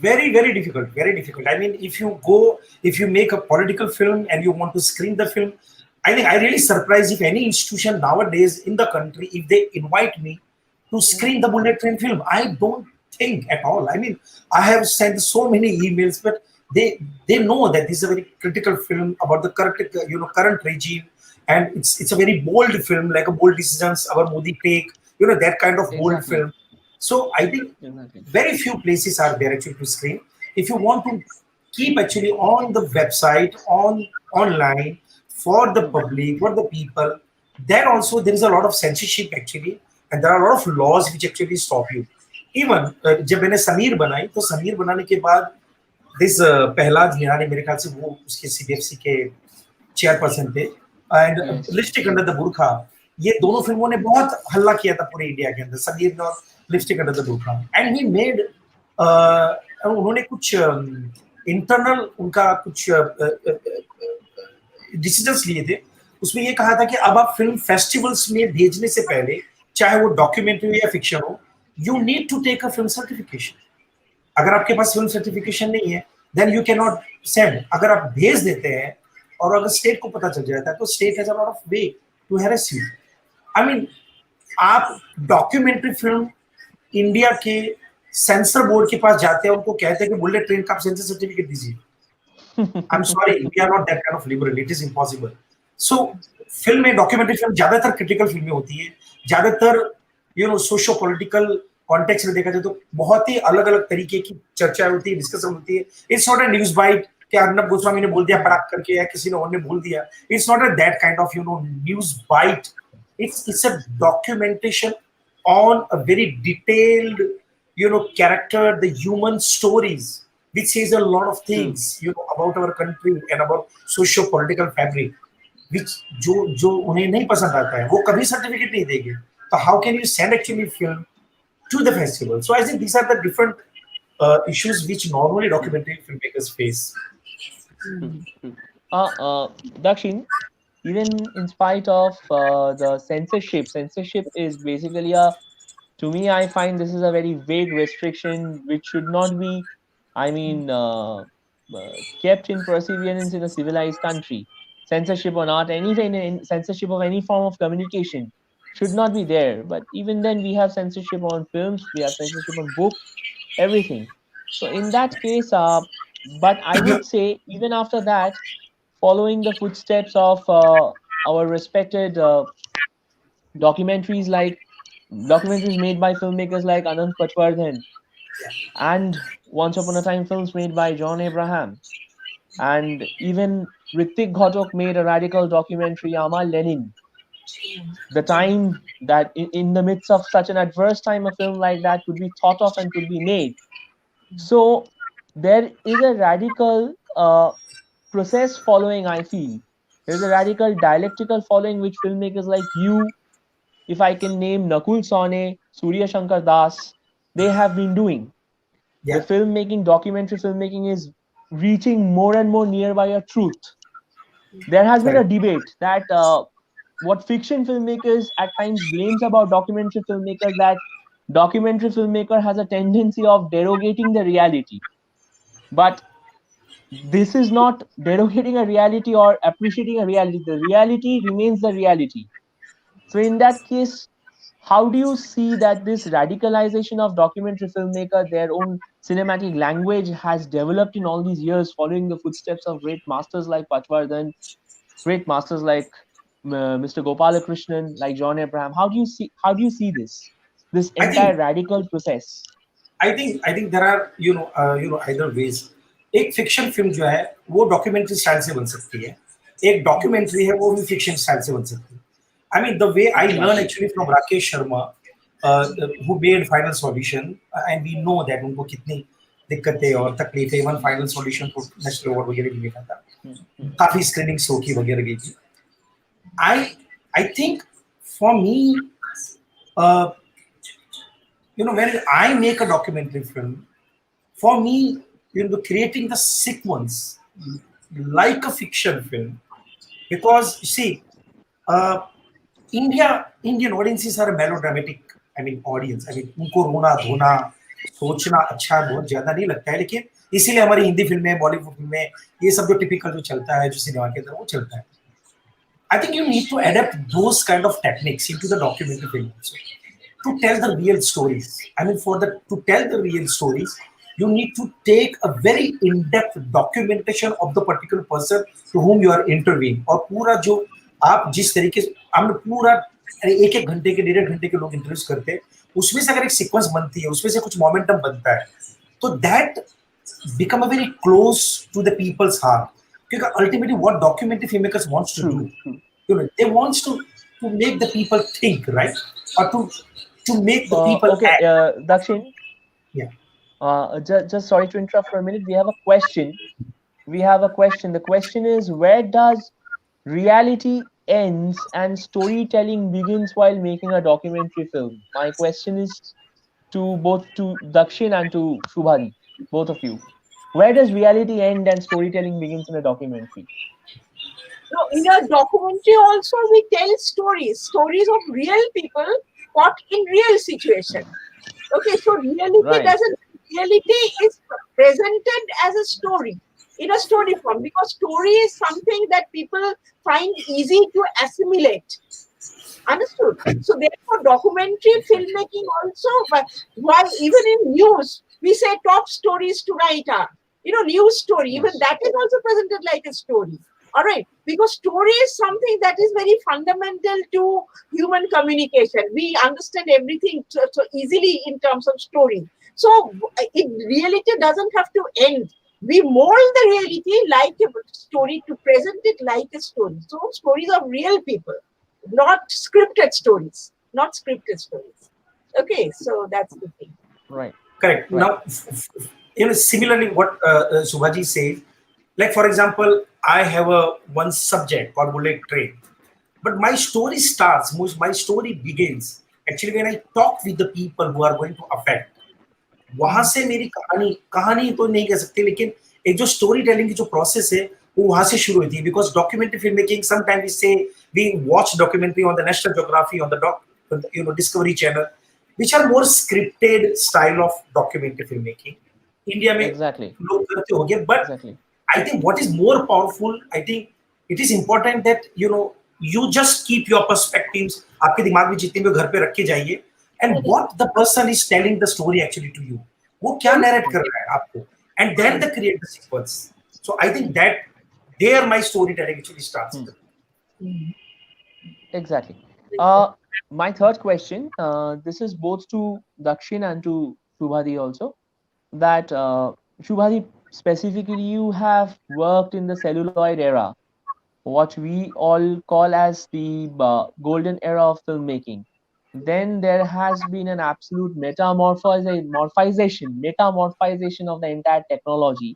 very difficult. I mean, if you make a political film and you want to screen the film, I think I really surprised if any institution nowadays in the country, if they invite me to screen the bullet train film, I don't think at all. I mean, I have sent so many emails, but they know that this is a very critical film about the current regime, and it's a very bold film, like a bold decisions our Modi take, that kind of bold Exactly. film. So I think Exactly. very few places are there actually to screen. If you want to keep actually on the website, online, for the public, for the people, then also there is a lot of censorship actually, and there are a lot of laws which actually stop you. Even जब मैंने समीर बनाई, तो समीर बनाने के बाद this Pahlaj निहारी, मेरे ख्याल से वो उसके सीबीएफसी के चेयरपर्सन थे, and Yes. Lipstick under the बुरखा, ये दोनों फिल्मों ने बहुत हल्ला किया था पूरे इंडिया के अंदर, समीर ने और लिपस्टिक अंडर द बुरखा, एंड ही मेड, उन्होंने कुछ इंटरनल उनका कुछ डिसीजंस लिए थे। उसमें ये कहा था कि अब आप फिल्म फेस्टिवल्स में भेजने से पहले, चाहे वो डॉक्यूमेंट्री या फिक्शन हो, you need to take a film certification. अगर आपके पास फिल्म सर्टिफिकेशन नहीं है, then you can not send. अगर आप भेज देते हैं और अगर स्टेट को पता चल जाता है, तो state has a lot of way to harass you. I mean, आप डॉक्यूमेंट्री फिल्म इंडिया के सेंसर बोर्ड के पास जाते हैं, उनको कहते हैं कि बुलेट ट्रेन का आप सेंसर सर्टिफिकेट दीजिए। I'm sorry, we are not that kind of liberal. It is impossible. So, film में, डॉक्यूमेंट्री फिल्म ज्यादातर क्रिटिकल फिल्में होती है, ज्यादातर सोशो पॉलिटिकल कॉन्टेक्स्ट में देखा जाए तो बहुत ही अलग अलग तरीके की चर्चा होती है, डिस्कशन होती है। It's not a news bite कि अर्नब गोस्वामी ने बोल दिया पड़ाक करके, या किसी ने और ने बोल दिया। It's not a that kind of news bite. It's a documentation on a very detailed character, the human stories, which says a lot of things about our country and about socio-political fabric, which जो उन्हें नहीं पसंद आता है, वो कभी certificate नहीं देंगे। तो how can you send actually film to the festival? So I think these are the different issues which normally documentary filmmakers face. Dakshin, even in spite of the censorship is basically to me, I find this is a very vague restriction which should not be, I mean, kept in perseverance in a civilized country. Censorship on art, anything, censorship of any form of communication should not be there. But even then, we have censorship on films, we have censorship on books, everything. So in that case, but I would say even after that, following the footsteps of our respected documentaries like documentaries made by filmmakers like Anand Patwardhan, and Once Upon a Time films made by John Abraham, and even Ritik Ghotok made a radical documentary, Amal Lenin. The time that in the midst of such an adverse time, a film like that could be thought of and could be made. So there is a radical process following, I feel. There's a radical dialectical following which filmmakers like you, if I can name Nakul Sone, Surya Shankar Das, they have been doing. The filmmaking, documentary filmmaking is reaching more and more nearby a truth. There has been a debate that what fiction filmmakers at times blames about documentary filmmakers, that documentary filmmaker has a tendency of derogating the reality. But this is not derogating a reality or appreciating a reality. The reality remains the reality. So in that case, how do you see that this radicalization of documentary filmmaker, their own cinematic language has developed in all these years, following the footsteps of great masters like Patwardhan, great masters like Mr. Gopalakrishnan, like John Abraham? How do you see this entire radical process? I think there are either ways. एक fiction film जो है वो documentary style से बन सकती है, एक documentary है वो भी फिक्शन स्टाइल से बन सकती है। I mean, the way I learn actually from Rakesh Sharma, who made Final Solution, and we know that उनको कितनी दिक्कतें और तकलीफें, इवन फाइनल सॉल्यूशन को नेशनल अवार्ड वगैरह भी मिला था, काफी स्क्रीनिंग्स होकी वगैरह गई थी। I think for me, when I make a documentary film, for me, creating the sequence like a fiction film, because you see, Indian audiences are a melodramatic, audience. उनको रोना धोना सोचना अच्छा बहुत ज्यादा नहीं लगता है, लेकिन इसीलिए हमारी हिंदी फिल्में, बॉलीवुड फिल्में, ये सब जो टिपिकल जो चलता है, जो सिनेमा के अंदर वो चलता है। I think you need to adapt those kind of techniques into the documentary film also, to tell the real stories. To tell the real stories, you need to take a very in-depth documentation of the particular person to whom you are interviewing. और पूरा जो आप जिस तरीके से हमने पूरा एक एक घंटे के 1.5 घंटे के लोग इंटरव्यूज करते हैं, उसमें से अगर एक सीक्वेंस बनती है, उसमें से कुछ मोमेंटम बनता है, तो that become a very close to the people's heart. Because ultimately, what documentary filmmakers wants to do, they wants to make the people think, right, or to make the people Okay, act. Dakshin. Yeah. Just sorry to interrupt for a minute. We have a question. The question is, where does reality ends and storytelling begins while making a documentary film? My question is to both to Dakshin and to Shubhadi, both of you. Where does reality end and storytelling begins in a documentary? No, in a documentary also we tell stories of real people caught in real situation. Okay, so reality is presented as a story, in a story form, because story is something that people find easy to assimilate. Understood? So therefore documentary filmmaking also, while even in news, we say top stories to write are, news story, even that is also presented like a story. All right, because story is something that is very fundamental to human communication. We understand everything so easily in terms of story. So reality doesn't have to end. We mold the reality like a story to present it like a story. So stories of real people, not scripted stories. Okay, so that's the thing. Right. Correct. Right. Now, similarly, what Subhaji said, like for example, I have one subject called bullet train, but my story starts, my story begins actually when I talk with the people who are going to affect. वहां से मेरी कहानी तो नहीं कह सकते, लेकिन एक जो स्टोरी टेलिंग की जो प्रोसेस है वो वहां से शुरू हुई थी. Because documentary film making sometime we watch documentary on the National Geography on the Discovery Channel which are more scripted style of documentary filmmaking. India में लोग करते होंगे, but I think what is more powerful, I think it is important that you just keep your perspectives आपके दिमाग में जितने भी घर पे रख के जाइए, and what the person is telling the story actually to you, वो क्या narrate कर रहा है आपको, and then they create the sequence. So I think that there my storytelling actually starts. Exactly. My third question, this is both to Dakshin and to Shubhadi also, that Shubhadi, specifically you have worked in the celluloid era, what we all call as the golden era of filmmaking. Then there has been an absolute metamorphization of the entire technology.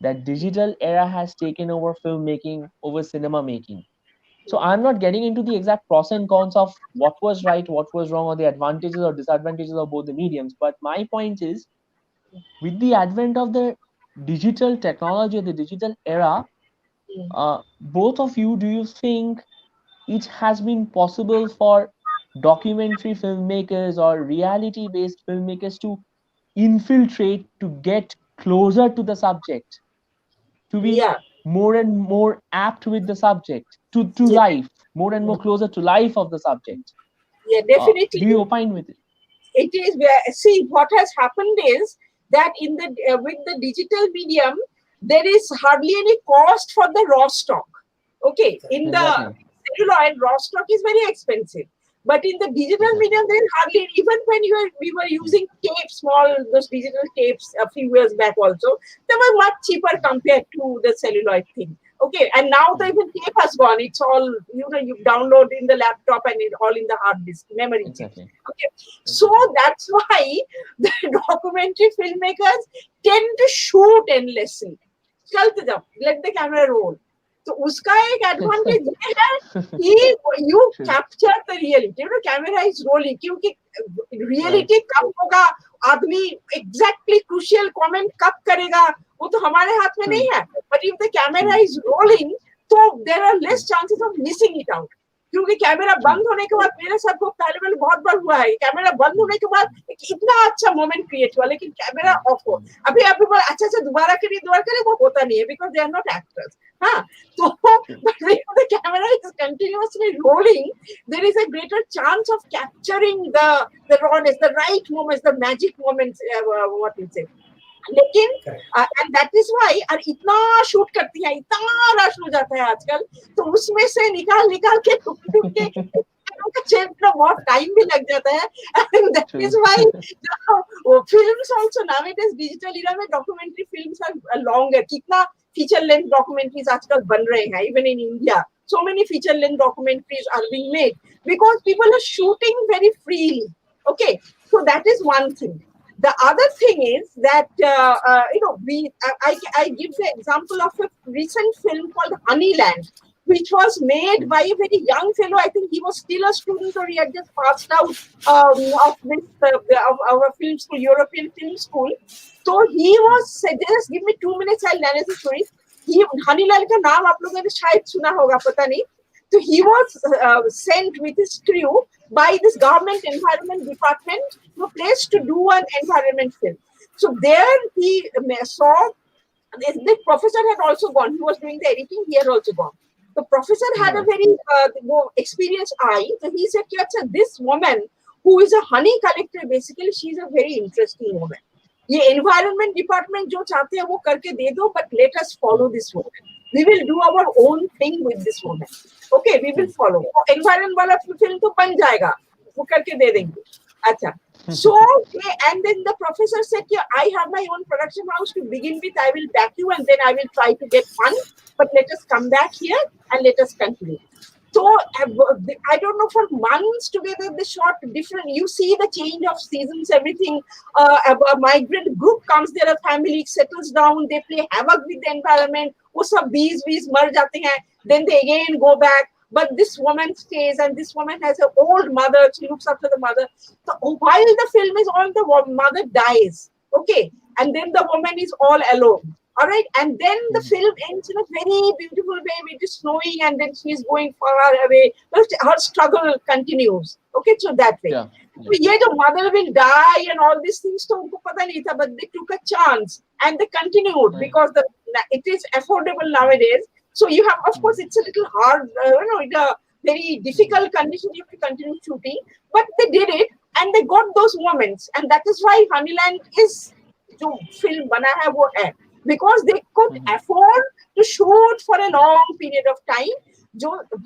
That digital era has taken over filmmaking, over cinema making. So I'm not getting into the exact pros and cons of what was right, what was wrong, or the advantages or disadvantages of both the mediums. But my point is, with the advent of the digital technology, the digital era, both of you, do you think it has been possible for documentary filmmakers or reality-based filmmakers to infiltrate, to get closer to the subject, to be more and more apt with the subject, to life, more and more closer to life of the subject? Yeah, definitely. Do you opine with it? It is see, what has happened is that in the with the digital medium, there is hardly any cost for the raw stock. Okay, in the celluloid, raw stock is very expensive. But in the digital medium, there hardly, even when we were using tapes, those digital tapes a few years back also, they were much cheaper compared to the celluloid thing. Okay, and now the even tape has gone. It's all, you download in the laptop and it all in the hard disk memory. Exactly. Okay, so that's why the documentary filmmakers tend to shoot endlessly. चलते जाओ, let the camera roll. तो उसका एक advantage ये है कि you capture the reality. Camera is rolling, क्योंकि reality कब होगा, आदमी exactly crucial comment कब करेगा, वो तो हमारे हाथ में नहीं है. But if the camera is rolling, तो there are less chances of missing it out. क्योंकि कैमरा बंद होने के बाद, मेरे साथ वो पहले बहुत बार हुआ है, कैमरा बंद होने के बाद इतना अच्छा मोमेंट क्रिएट हुआ, लेकिन कैमरा ऑफ हो, अभी आप बोल अच्छा दोबारा करिए, वो होता नहीं है, because they are not actors. हाँ, तो the camera is continuously rolling, there is a greater chance of capturing the rawness, the right moments, the magic moments, what you say. लेकिन एंड दैट इज व्हाई और इतना shoot करती है, इतना rush हो जाता है आजकल, तो उसमें से निकाल निकाल के टुक टुक के उनका चेपना बहुत टाइम भी लग जाता है, एंड दैट इज व्हाई वो films also nowadays digital era में डॉक्यूमेंट्री फिल्म्स आर लॉन्गर. कितना फीचर लेंथ डॉक्यूमेंट्रीज आजकल बन रहे हैं, even in India so many feature length documentaries are being made because people are shooting very freely. Okay, so that is one thing. The other thing is that I give the example of a recent film called Honeyland, which was made by a very young fellow. I think he was still a student or he had just passed out of this of our film school, European film school. So he was said, just give me 2 minutes, I'll narrate the story. He Honeyland का नाम आप लोगों ने शायद सुना होगा, पता नहीं. So he was sent with his crew by this government environment department to a place to do an environment film. So there he saw the professor had also gone. He was doing the editing. He had also gone. The professor had a very experienced eye. So he said, this woman who is a honey collector, basically she's a very interesting woman. ये environment department जो चाहते हैं वो करके दे दो, but let us follow this woman. We will do our own thing with this woman. Okay, we will follow. Environment वाला film तो बन जाएगा, वो करके दे देंगे. अच्छा. So, and then the professor said, I have my own production house to begin with. I will back you and then I will try to get fun. But let us come back here and let us continue. So, I don't know, for months together, they shot different. You see the change of seasons, everything. A migrant group comes there, a family settles down, they play havoc with the environment. वो सब bees मर जाते हैं. Then they again go back. But this woman stays, and this woman has an old mother. She looks after the mother. So while the film is on, the mother dies. Okay, and then the woman is all alone. All right, and then the film ends in a very beautiful way. It is snowing, and then she is going far away. Her struggle continues. Okay, so that way. Yeah. So yeah, the mother will die and all these things. So उनको पता नहीं था, but they took a chance and they continued because it is affordable nowadays. So you have, of course, it's a little hard, it's a very difficult condition. You have to continue shooting, but they did it and they got those moments, and that is why Honeyland is जो film बना है वो है, because they could afford to shoot for a long period of time,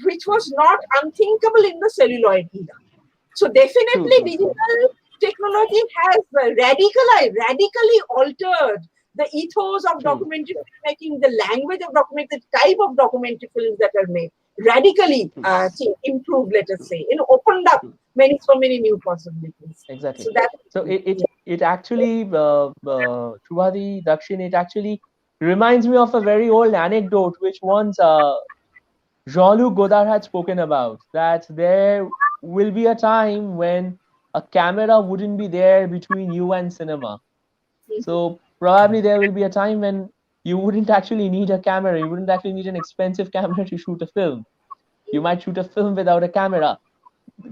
which was not unthinkable in the celluloid era. So definitely digital technology has radically altered the ethos of documentary filmmaking, the language of documentary, the type of documentary films that are made, radically improved, let us say, opened up so many new possibilities. Exactly. So it actually, Shubhadi, Dakshin, it actually reminds me of a very old anecdote which once Jean-Luc Godard had spoken about, that there will be a time when a camera wouldn't be there between you and cinema. So probably there will be a time when you wouldn't actually need a camera. You wouldn't actually need an expensive camera to shoot a film. You might shoot a film without a camera.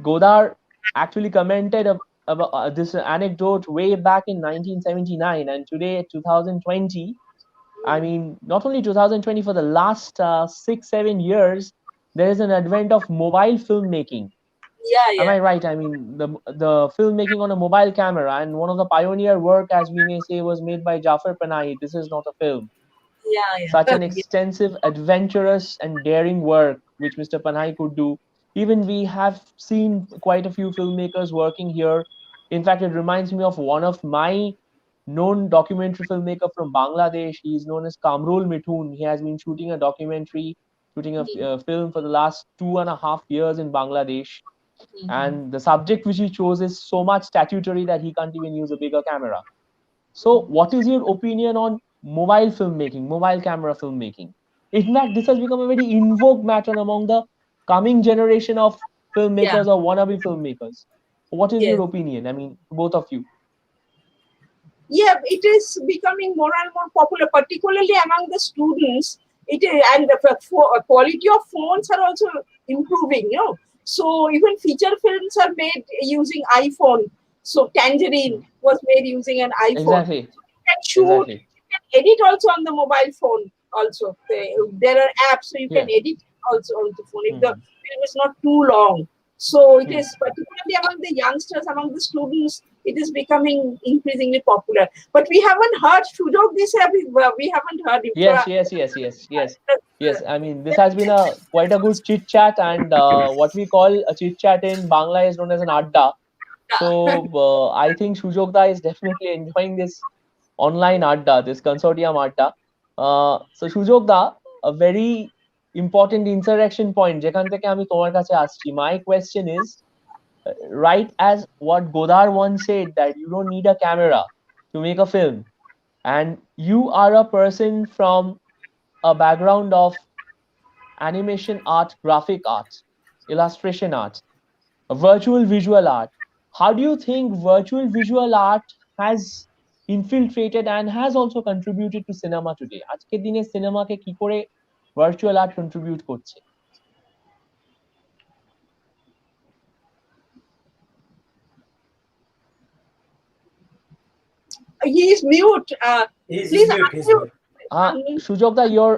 Godard actually commented about this anecdote way back in 1979, and today, 2020, I mean, not only 2020, for the last 6-7 years, there is an advent of mobile filmmaking. Yeah. Am I right? I mean, the filmmaking on a mobile camera, and one of the pioneer work, as we may say, was made by Jafar Panahi. This is not a film. Yeah. Such an extensive, adventurous, and daring work which Mr. Panahi could do. Even we have seen quite a few filmmakers working here. In fact, it reminds me of one of my known documentary filmmaker from Bangladesh. He is known as Kamrul Mithun. He has been shooting a documentary, shooting a film for the last 2.5 years in Bangladesh. And the subject which he chose is so much statutory that he can't even use a bigger camera. So what is your opinion on mobile filmmaking, mobile camera filmmaking? In fact, this has become a very in vogue matter among the coming generation of filmmakers or wannabe filmmakers. What is your opinion? I mean, both of you. Yeah, it is becoming more and more popular, particularly among the students. It is, and the quality of phones are also improving, So even feature films are made using iPhone. So Tangerine was made using an iPhone. Exactly. You can shoot, you can edit also on the mobile phone. Also, there are apps, so you can edit also on the phone if the film is not too long. So it is particularly among the youngsters, among the students, it is becoming increasingly popular. But we haven't heard Sujok this. We haven't heard him. Yes. I mean, this has been quite a good chit chat, and what we call a chit chat in Bangla is known as an adda. So I think Shujokda is definitely enjoying this online adda, this consortium adda. So Shujokda, a very important interaction point যেখান থেকে আমি তোমার কাছে আসছি. My question is, right as what Godar once said, that you don't need a camera to make a film, and you are a person from a background of animation art, graphic arts, illustration arts, virtual visual art. How do you think virtual visual art has infiltrated and has also contributed to cinema today? আজকের দিনে সিনেমাকে কি করে virtual art contribute করছে? He is mute. Please unmute. সুজকদা, your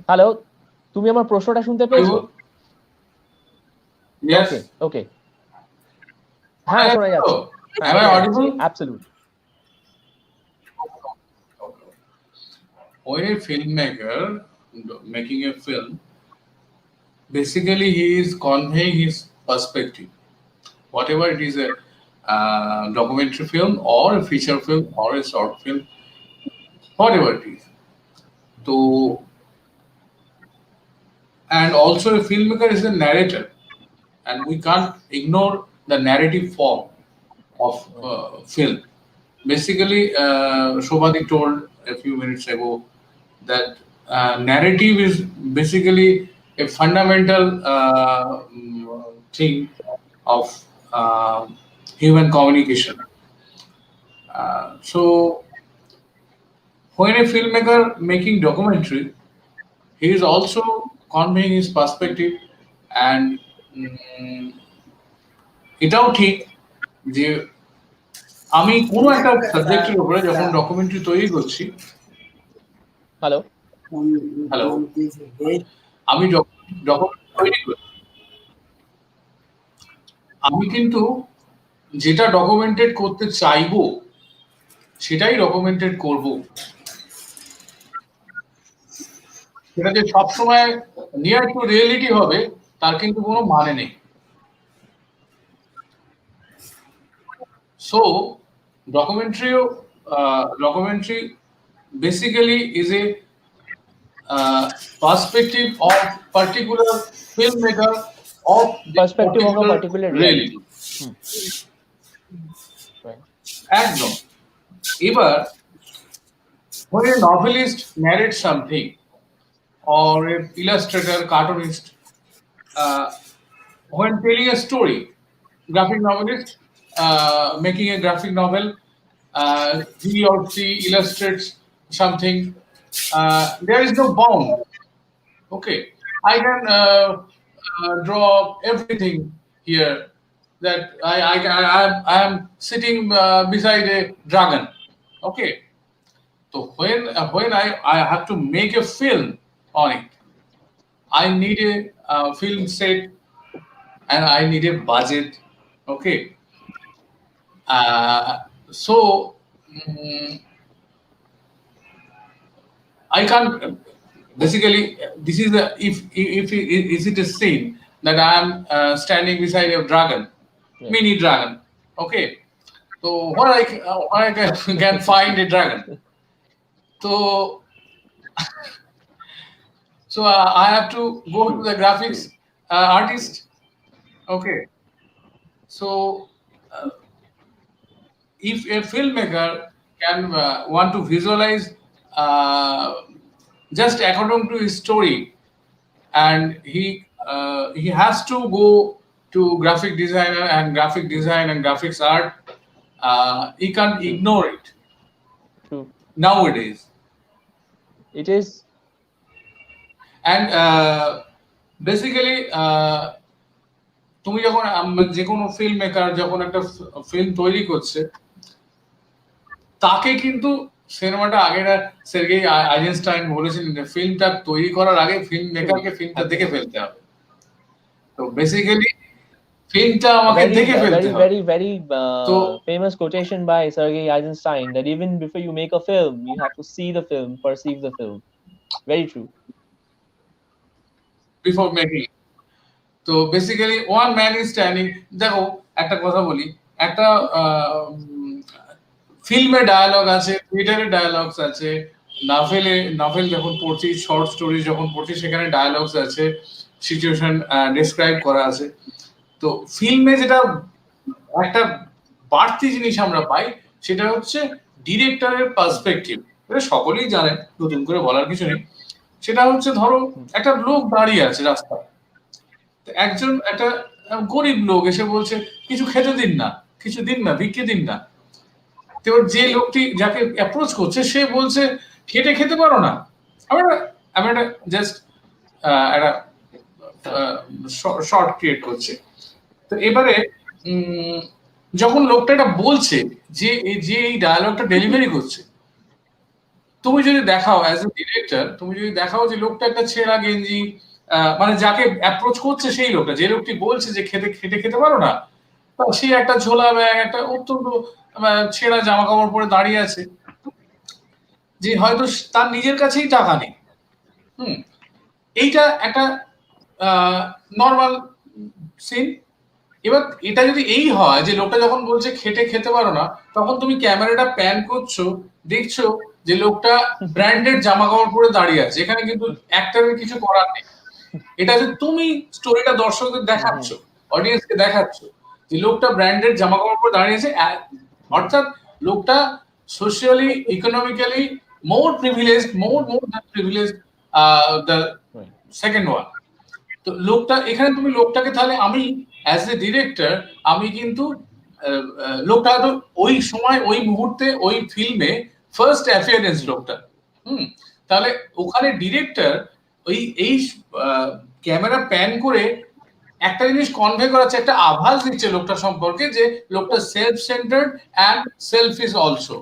hello, তুমি আমার প্রশ্নটা শুনতে পেয়েছো? ওকে, হ্যাঁ শোনা যাচ্ছে। Am I audible? Absolutely. When a filmmaker making a film, basically he is conveying his perspective, whatever it is, a documentary film or a feature film or a short film, whatever it is. So, and also a filmmaker is a narrator, and we can't ignore the narrative form of film. Basically, Shobhati told a few minutes ago that narrative is basically a fundamental thing of human communication. So, when a filmmaker making documentary, he is also conveying his perspective, and এটাও ঠিক যে আমি কোনো একটা সাবজেক্টের উপরে যখন documentary তৈরি করছি, হ্যালো, আমি ডকুমেন্টারি তৈরি করি, আমি কিন্তু যেটা ডকুমেন্টেড করতে চাইবো সেটাই ডকুমেন্টেড করব। সেটা যে সবসময় নিয়ার টু রিয়েলিটি হবে তার কিন্তু কোনো মানে নেই। So, documentary basically is a perspective of particular filmmaker of perspective of a particular reality. একদম। এবার when a novelist narrates something or an illustrator, cartoonist, when telling a story, graphic novelist making a graphic novel, he or she illustrates something. There is no bound. Okay, I can draw everything here. That I am sitting beside a dragon. Okay, so when I have to make a film on it, I need a film set and I need a budget. Okay. So I can't basically. This is if is it a scene that I am standing beside a dragon, mini dragon. Okay, so where I can find a dragon. So I have to go to the graphics artist. Okay, so. If a filmmaker can want to visualize just according to his story, and he has to go to graphic designer and graphic design and graphics art, he can't ignore it. True. Nowadays, it is, and basically তুমি যখন যে কোনো filmmaker যখন একটা film তৈরি করছে, তাকে কিন্তু সিনেমাটা আগে সের্গেই আইজেনস্টাইন বলেছেন, ফিল্মটা তৈরি করার আগে ফিল্ম মেকারকে ফিল্মটা দেখে ফেলতে হবে। তো বেসিক্যালি ফিল্মটা A আমাকে very, দেখে ফেলতে হবে। very তো famous quotation by Sergei Eisenstein that even before you make a film, you have to see the film, perceive the film. Very true. Before making, তো basically one man is standing. দেখো একটা কথা বলি, একটা ফিল্মে dialogue আছে, থিয়েটারে dialogues আছে, নভেল যখন পড়ছি, শর্ট স্টোরি যখন পড়ছি, সেখানে ডায়ালগস আছে, সিচুয়েশন ডেসক্রাইব করা আছে। তো ফিল্মে যেটা একটা বাড়তি জিনিস আমরা পাই সেটা হচ্ছে ডিরেক্টরের পার্সপেক্টিভ। এটা সকলেই জানেন, নতুন করে বলার কিছু নেই। সেটা হচ্ছে ধরো একটা লোক দাঁড়িয়ে আছে রাস্তায়, একজন একটা গরিব লোক এসে বলছে কিছু খেতে দিন না, কিছু দিন না, ভিক্ষে দিন না। তো যে লোকটি যাকে অ্যাপ্রোচ করছে সে বলছে খেটে খেতে পারো না। আমি একটা জাস্ট একটা শর্ট ক্রিয়েট করছি। তো এবারে যখন লোকটা এটা বলছে, যে এই ডায়ালগটা ডেলিভারি করছে, তুমি যদি দেখাও অ্যাজ এ ডিরেক্টর, তুমি যদি দেখাও যে লোকটা একটা ছেঁড়া গেঞ্জি, মানে যাকে অ্যাপ্রোচ করছে সেই লোকটা, যে লোকটি বলছে যে খেটে খেতে পারো না, সে একটা ঝোলা ব্যাগ, একটা অত্যন্ত ছেঁড়া জামা কাপড় পরে দাঁড়িয়ে আছে, যে হয়তো তার নিজের কাছেই টাকা নেই। এইটা একটা নর্মাল সিন। এবার এটা যদি এই হয় যে লোকটা যখন বলছে খেটে খেতে পারো না, তখন তুমি ক্যামেরাটা প্যান করছো, দেখছো যে লোকটা ব্র্যান্ডেড জামা কাপড় পরে দাঁড়িয়ে আছে, এখানে কিন্তু অ্যাক্টরের কিছু করার নেই। এটা যে তুমি স্টোরিটা দর্শকদের দেখাচ্ছ, অডিয়েন্সকে দেখাচ্ছ যে লোকটা ব্র্যান্ডেড জামা কাপড় পরে দাঁড়িয়ে আছে, অর্থাৎ লোকটা socially economically more privileged, more privileged the second one. তো লোকটা এখানে তুমি লোকটাকে, তাহলে আমি অ্যাজ এ ডিরেক্টর আমি কিন্তু লোকটা তো ওই সময় ওই মুহূর্তে ওই ফিল্মে ফার্স্ট অ্যাপিয়ারেন্স লোকটা, তাহলে ওখানে ডিরেক্টর এই ক্যামেরা প্যান করে একটা জিনিস কনভে করাচ্ছে, একটা আভাস দিচ্ছে লোকটা সম্পর্কে, যে লোকটা self centred and selfish also.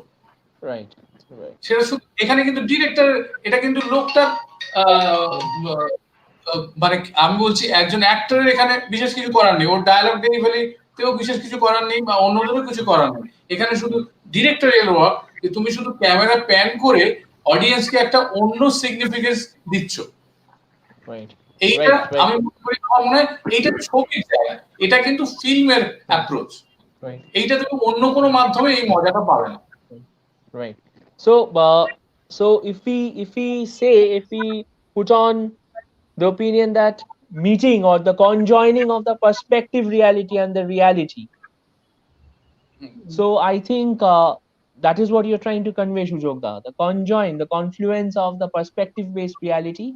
Right. সেটা শুধু এখানে কিন্তু ডিরেক্টর, এটা কিন্তু লোকটা মানে আমি বলছি একজন অ্যাক্টরের এখানে বিশেষ কিছু করার নেই, ওর ডায়ালগ ডেলিভারিতেও বিশেষ কিছু করার নেই, বা অন্যদেরও কিছু করার নেই। এখানে শুধু ডিরেক্টরের ওয়ার্ক, যে তুমি শুধু ক্যামেরা প্যান করে অডিয়েন্সকে একটা অন্য সিগনিফিকেন্স দিচ্ছ। এইটা আমি মনে করি, আমার মনে হয় এইটা ছবির জায়গা, এটা কিন্তু ফিল্মের অ্যাপ্রোচ। এইটা তুমি অন্য কোনো মাধ্যমে এই মজাটা পাবে না। Right. So if we put on the opinion that meeting or the conjoining of the perspective reality and the reality, so I think that is what you're trying to convey, Shujogda. The confluence of the perspective based reality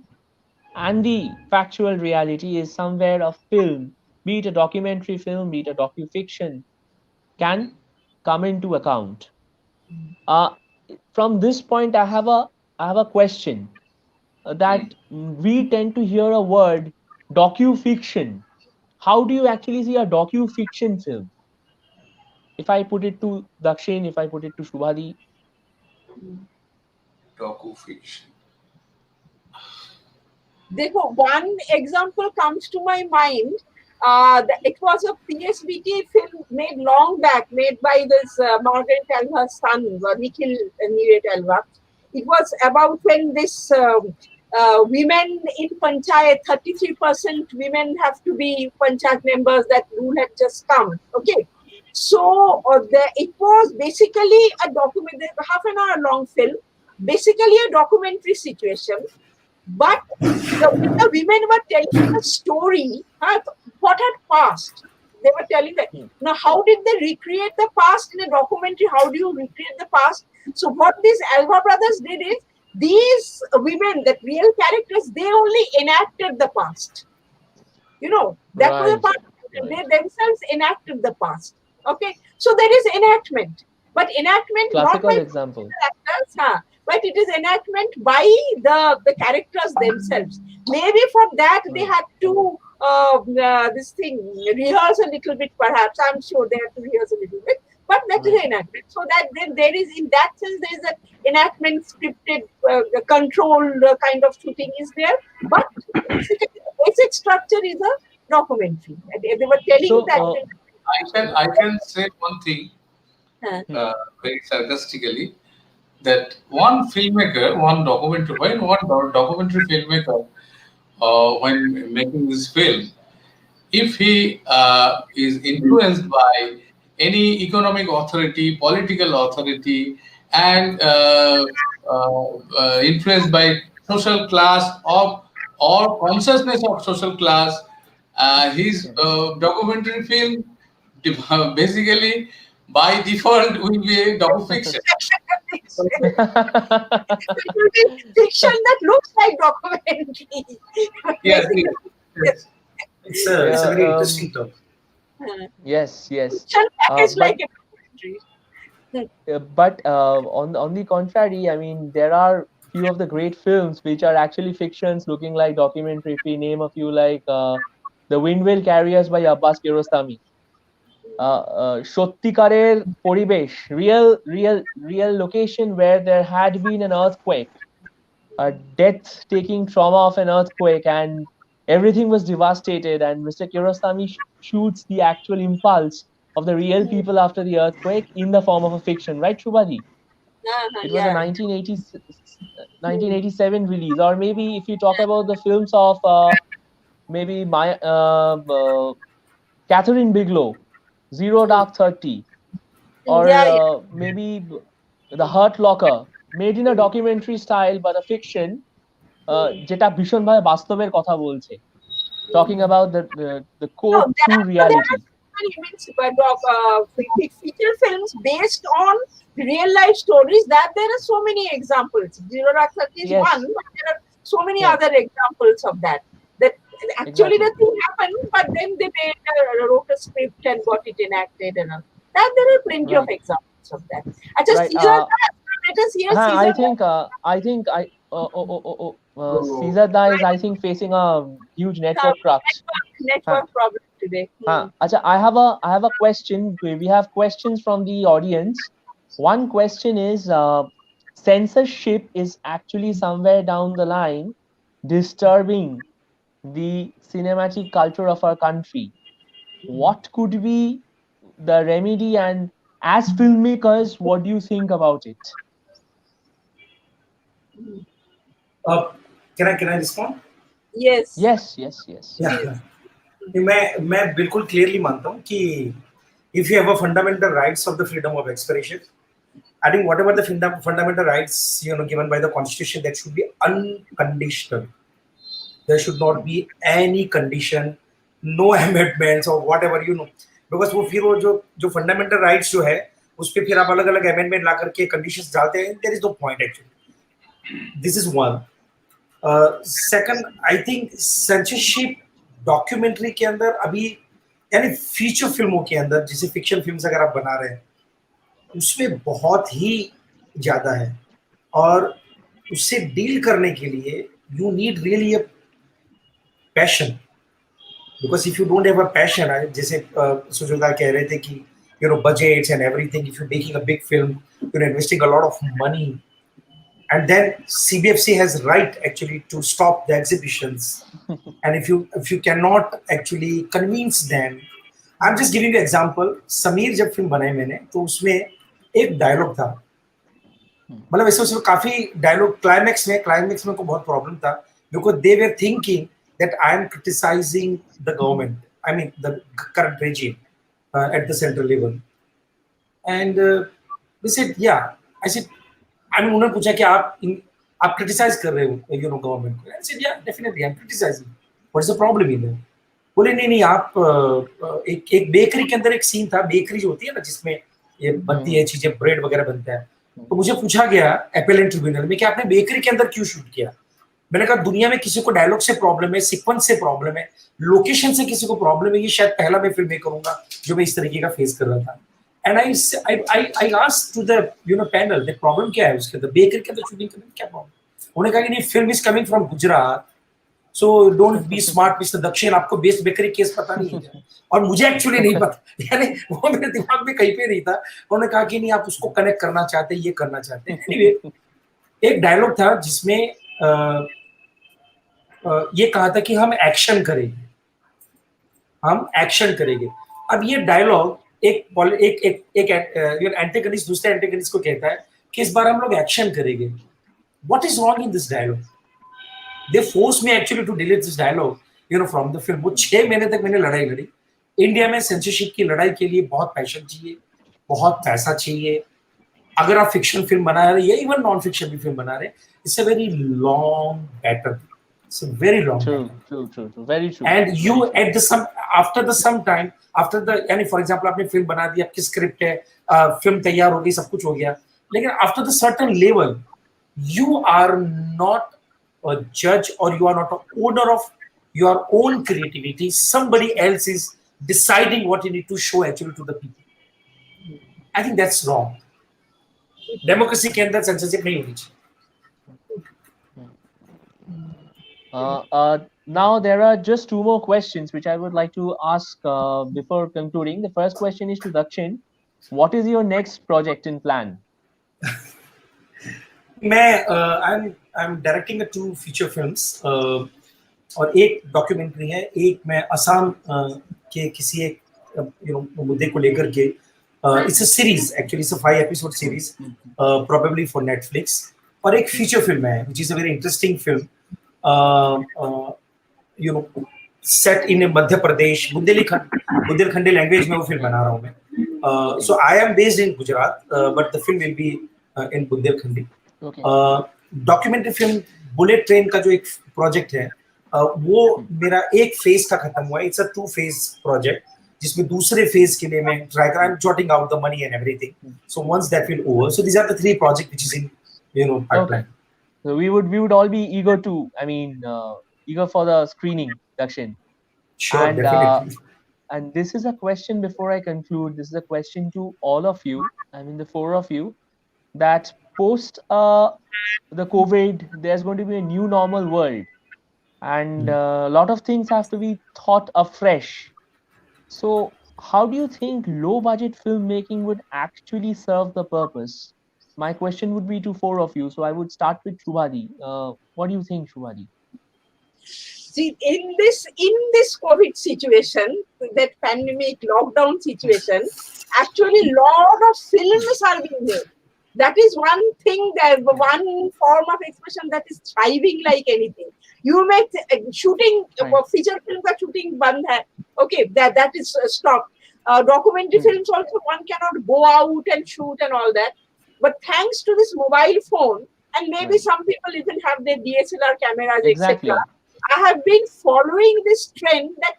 and the factual reality is somewhere a film, be it a documentary film, be it a docu-fiction, can come into account. From this point, I have a question that we tend to hear a word docu-fiction. How do you actually see a docu-fiction film? If I put it to Dakshin, if I put it to Shubhadi. Docu-fiction. One example comes to my mind. It was a PSBT film made long back, made by this Margaret Alva's son, Nikhil Alva. It was about when this women in Panchayat, 33% women have to be Panchayat members, that rule had just come. Okay. So it was basically a half an hour long film, basically a documentary situation. But the women were telling the story, what had passed. They were telling that. Now, how did they recreate the past in a documentary? How do you recreate the past? So what these Alva brothers did is, these women, that real characters, they only enacted the past. That was a part. They themselves enacted the past. Okay, so there is enactment, but enactment Classical not by example. Actors, but it is enactment by the characters themselves. Maybe for that they had to rehearse a little bit, perhaps. I'm sure they had to rehearse a little bit, but that is enactment. So that there is, in that sense, there is an enactment, scripted, controlled kind of shooting is there. But the basic structure is a documentary. They were telling So, that. I can say one thing very sarcastically, that one filmmaker, one documentary, when one documentary filmmaker, when making this film, if he is influenced by any economic authority, political authority, and influenced by social class of or consciousness of social class, his documentary film basically by default will be a docu-fiction. It will be fiction that looks like documentary. Yes, Yes. It's a very interesting term. Yes, yes. Fiction packaged But like a documentary. but on the contrary, I mean, there are few of the great films which are actually fictions looking like documentary. If we name a few, like The Wind Will Carry Us by Abbas Kiarostami, সত্যিকারের পরিবেশ, real location where there had been an earthquake, a death taking trauma of an earthquake, and everything was devastated, and Mr. Kiarostami shoots the actual impulse of the real people after the earthquake in the form of a fiction, right, Shubhadi? It was a Yeah. 1987 release. Or maybe if you talk about the films of maybe Catherine Bigelow, Zero Dark 30, or Yeah. maybe The Hurt Locker, made in a documentary style but a fiction, যেটা ভীষণভাবে বাস্তবের কথা বলছে, talking about the No, code through there reality. are many feature films based on real life stories. That there are so many examples. Zero Dark 30 is Yes. one, but there are so many Yes. other examples of that. That actually Exactly. the thing happened, but then they wrote a script and got it enacted and all. That there are plenty of Right. examples of that. Just Right. Caesar, let us hear Caesar. Caesar Da is, I think, facing a huge network crux. Network problem today. Acha, I have a question. We have questions from the audience. One question is, censorship is actually somewhere down the line disturbing the cinematic culture of our country. What could be the remedy, and as filmmakers, what do you think about it? Can I respond? Yes. Yeah. मैं बिल्कुल clearly मानता हूँ कि if you have a fundamental rights of the freedom of expression, I think whatever the fundamental rights given by the constitution, that should be unconditional. There should not be any condition, no amendments or whatever because वो फिर वो जो fundamental rights जो है उस पे फिर आप अलग अलग amendment ला करके conditions डालते हैं, there is no point actually. This is one. Second, I think censorship documentary के अंदर अभी, यानी फीचर फिल्मों के अंदर, जैसे फिक्शन फिल्म्स अगर आप बना रहे हैं उसमें बहुत ही ज्यादा है, और उससे डील करने के लिए you need really a passion, because if you don't have a passion, जैसे सुजोदा कह रहे थे कि budgets and everything, if you're making a big film, you're investing a lot of money, and then CBFC has right actually to stop the exhibitions. And if you cannot actually convince them, I'm just giving you example. Sameer जब film बनाई मैंने, तो उसमें एक dialogue था, मतलब ऐसे उसमें काफी डायलॉग क्लाइमैक्स में को बहुत प्रॉब्लम था, because they were thinking that I am criticizing the government, I mean the current regime at the central level, and they said yeah, I said, उन्होंने पूछा कि आप क्रिटिसाइज कर रहे हो गवर्नमेंट को, I said yeah, definitely I'm criticizing. What is the problem in there? बोले नहीं आप एक बेकरी के अंदर एक सीन था, बेकरी जो होती है ना जिसमें ये बनती है चीजें, ब्रेड वगैरह बनता है, तो मुझे पूछा गया एपेलेंट ट्रिब्यूनल में कि आपने बेकरी के अंदर क्यों शूट किया। मैंने कहा दुनिया में किसी को डायलॉग से प्रॉब्लम है, सीक्वेंस से प्रॉब्लम है, लोकेशन से किसी को प्रॉब्लम है, ये शायद पहला मैं फिल्म करूंगा जो मैं इस तरीके का फेस कर रहा था। And I asked to the panel that problem क्या है उसके अंदर, बेकरी के अंदर शूटिंग करने में क्या प्रॉब्लम। उन्होंने कहा कि नहीं, film is coming from Gujarat, so don't be smart mister दक्षिण, आपको बेस्ट बेकरी केस पता नहीं है। और मुझे एक्चुअली नहीं पता, यानी वो मेरे दिमाग में कहीं पे नहीं था। उन्होंने कहा कि नहीं आप उसको कनेक्ट करना चाहते, ये करना चाहते हैं। एनीवे, एक डायलॉग था जिसमें ये कहा था कि हम एक्शन करेंगे, हम एक्शन करेंगे। अब ये डायलॉग एक एंटेगनिस्ट दूसरे एंटेगनिस्ट को कहता है कि इस बार हम लोग एक्शन करेंगे। What is wrong in this dialogue? They force me actually to delete this dialogue from the film. वो 6 महीने तक मैंने लड़ाई लड़ी। इंडिया में सेंसरशिप की लड़ाई के लिए बहुत पैशन चाहिए, बहुत पैसा चाहिए। अगर आप फिक्शन फिल्म बना रहे हैं या इवन नॉन फिक्शन भी फिल्म बना रहे हैं, it's a very long battle. It's a very long battle. True. Very true. And you at the some time after the यानी for example आपने फिल्म बना दी, आपकी स्क्रिप्ट है, फिल्म तैयार हो गई, सब कुछ हो गया, लेकिन after the certain level you are not a judge or you are not an owner of your own creativity. Somebody else is deciding what you need to show actually to the people. I think that's wrong. Democracy के अंदर censorship नहीं होनी चाहिए. Now there are just 2 more questions which I would like to ask before concluding. The first question is to Dakshin. What is your next project in plan? I'm directing 2 feature films और एक documentary है, एक मैं असम के किसी एक मुद्दे को लेकर के, it's a series actually, it's a 5 episode series probably for Netflix, और एक फीचर फिल्म है which is a very interesting film set in Madhya Pradesh, Bundelkhandi language में वो फिल्म बना रहा हूँ मैं. So I am based in Gujarat, but the film will be in Bundelkhandi. Documentary film bullet train का जो एक प्रोजेक्ट है, वो मेरा एक फेज का खत्म हुआ है. इट्स अ 2 फेज प्रोजेक्ट जिसमें दूसरे फेज के लिए मैं ट्राई कर, I am jotting out the money and everything. So once that will over, so these are the 3 project which is in pipeline. So we would all be eager to, eager for the screening, Dakshin. Sure, definitely. And this is a question before I conclude. This is a question to all of you. The 4 of you, that post the COVID, there's going to be a new normal world, and a lot of things have to be thought afresh. So, how do you think low-budget filmmaking would actually serve the purpose? My question would be to 4 of you. So I would start with Shubhadi. What do you think, Shubhadi? See, in this COVID situation, that pandemic lockdown situation, actually lot of films are being made. That is one thing, that one form of expression that is thriving like anything. You may shooting feature film का shooting बंद है, okay, that is stopped. Documentary films also, one cannot go out and shoot and all that. But thanks to this mobile phone, and maybe some people even have their DSLR cameras, etc. I have been following this trend that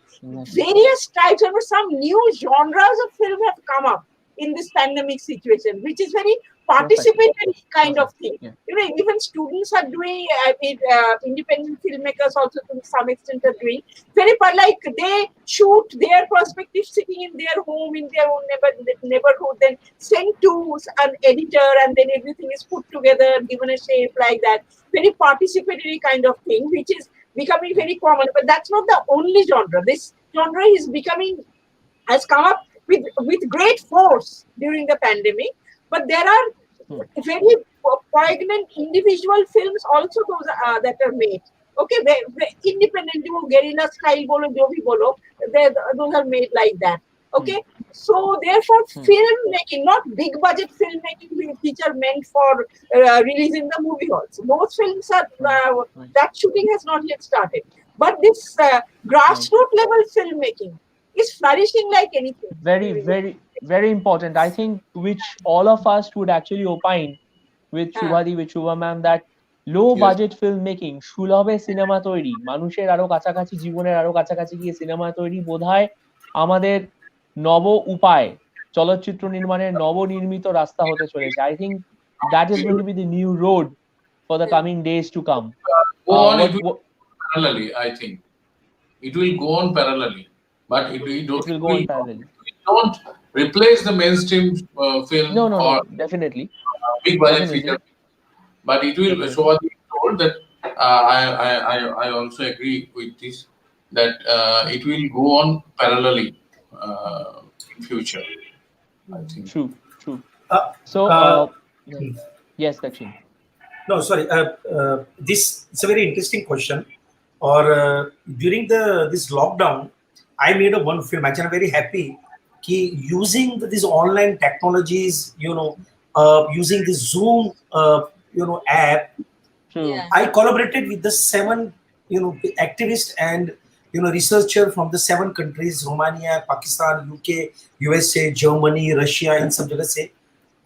various types of some new genres of film have come up in this pandemic situation, which is very participatory kind of thing. Even students are doing, independent filmmakers also to some extent are doing very, like they shoot their perspective sitting in their home, in their own neighborhood, then send to an editor, and then everything is put together, given a shape like that. Very participatory kind of thing, which is becoming very common. But that's not the only genre. This genre has come up with great force during the pandemic. But there are very poignant individual films also, those that are made. Okay, independent, guerrilla style bolo, jo bhi bolo, those are made like that. Okay, so therefore filmmaking, not big budget filmmaking which are meant for release in the movie halls. Those films are that shooting has not yet started. But this grassroots level filmmaking is flourishing like anything. Very important. I think which all of us would actually opine with Shubhadi, with Shubha ma'am, that low budget filmmaking, সুলভে cinema তৈরি, মানুষের আরো কাছাকাছি, জীবনের আরো কাছাকাছি গিয়ে cinema তৈরি বোধহয় আমাদের নব উপায়, চলচ্চিত্র নির্মাণের নবনির্মিত রাস্তা হতে চলেছে. I think that is going to be the new road for the coming days to come. Parallelly, I think it will go on parallelly, but it will go on parallelly. Don't replace the mainstream film. No, definitely. Big budget feature, but it will. Shubhadi told that I also agree with this, that it will go on parallelly in future. I think. True. So yes, Dakshin. No, sorry. This is a very interesting question. Or during this lockdown, I made one film. Actually, I'm very happy कि using these online technologies, using the Zoom, app, I collaborated with the 7, activists and researcher from the 7 countries: Romania, Pakistan, UK, USA, Germany, Russia, in some जगह से.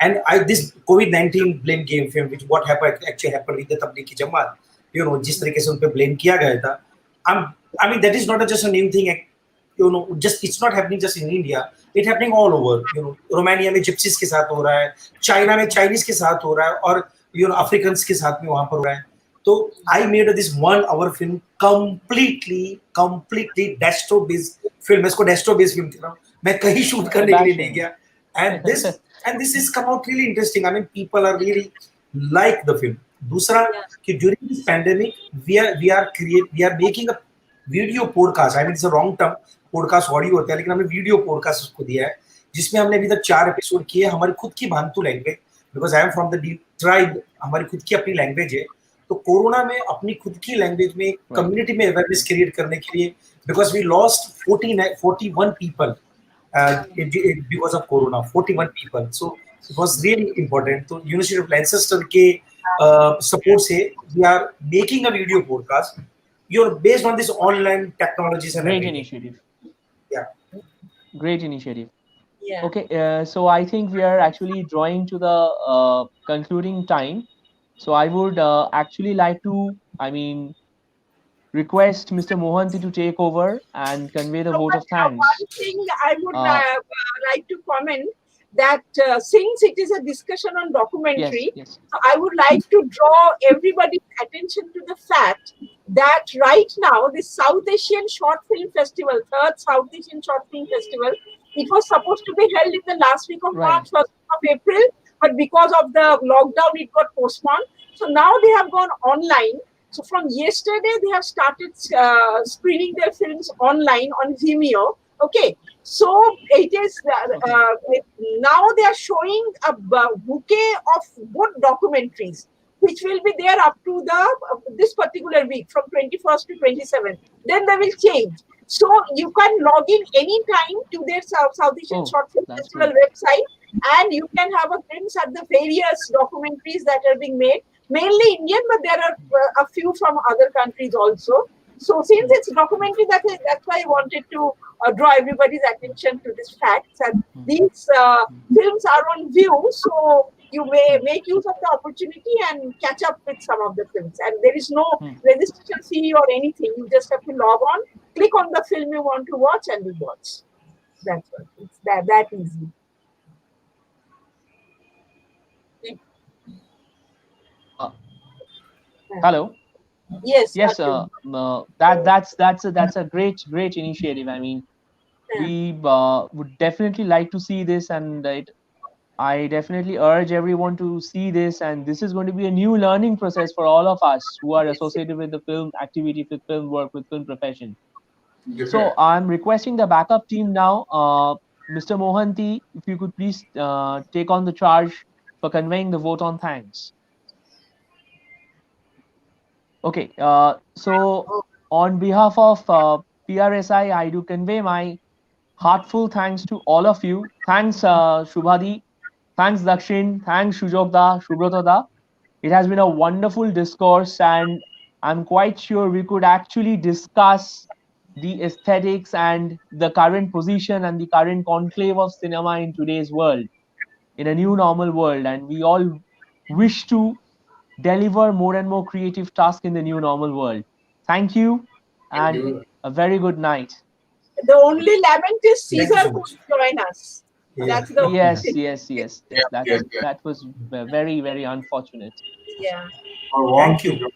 And this COVID-19 blame game film, which what happened actually happened with the Tablighi Jamaat, जिस तरीके से उन पे blame किया गया था. I mean that is not just a name thing. Just it's not happening just in India. It's happening all over. Romania में gypsies के साथ हो रहा है, China में Chinese के साथ हो रहा है, और Africans के साथ में वहाँ पर हो रहा है. तो I made this 1-hour film completely destro based film. मैं इसको destro based film कह रहा हूँ. मैं कहीं shoot करने के लिए नहीं गया. And this is come out really interesting. I mean, people are really like the film. दूसरा कि during this pandemic we are making a video podcast. I mean, it's a wrong term. Podcast audio होता है, लेकिन हमने video podcast उसको दिया है, जिसमें हमने अभी तक 4 एपिसोड किए. हमारी खुद की Bhantu language, because I am from the tribe, हमारी खुद की अपनी लैंग्वेज है. तो कोरोना में अपनी खुद की लैंग्वेज में कम्युनिटी में अवेयरनेस क्रिएट करने के लिए, because we lost 41 people because of corona, 41 people. So it was really important. So University of Lancaster के support से we are making a video podcast. You're based on this online technologies and great everything. Initiative. Yeah. Great initiative. Yeah. Okay, so I think we are actually drawing to the concluding time. So I would actually like to, request Mr. Mohanty to take over and convey the vote of thanks. One thing I would like to comment that since it is a discussion on documentary, yes. So I would like to draw everybody's attention to the fact that right now the South Asian Short Film Festival, 3rd South Asian Short Film Festival, it was supposed to be held in the last week of March, 1st of April, but because of the lockdown, it got postponed. So now they have gone online. So from yesterday, they have started screening their films online on Vimeo. Okay, so it is now they are showing a bouquet of good documentaries, which will be there up to this particular week from 21st to 27th. Then they will change. So you can log in anytime to their South Asian Short Film Festival website, and you can have a glimpse at the various documentaries that are being made. Mainly Indian, but there are a few from other countries also. So since it's documentary, that's why I wanted to draw everybody's attention to this fact. And these films are on view, so you may make use of the opportunity and catch up with some of the films. And there is no registration fee or anything. You just have to log on, click on the film you want to watch, and you watch. That's what. It's that easy. Hello. Yes. That's a great initiative. I mean, we would definitely like to see this, and I definitely urge everyone to see this. And this is going to be a new learning process for all of us who are associated with the film activity, with film work, with film profession. So I'm requesting the backup team now, Mr. Mohanty, if you could please take on the charge for conveying the vote on thanks. Okay, so on behalf of PRSI, I do convey my heartful thanks to all of you. Thanks, Shubhadi. Thanks, Dakshin. Thanks, Shujokda, Shubrotada. It has been a wonderful discourse, and I'm quite sure we could actually discuss the aesthetics and the current position and the current conclave of cinema in today's world, in a new normal world. And we all wish to deliver more and more creative tasks in the new normal world. Thank you, and a very good night. The only lament is Caesar couldn't join us. That's the yes. That was very, very unfortunate. Yeah. Thank you.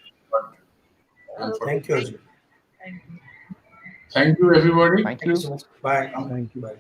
Thank you, everybody. Thank you so much. Bye. Thank you. Bye.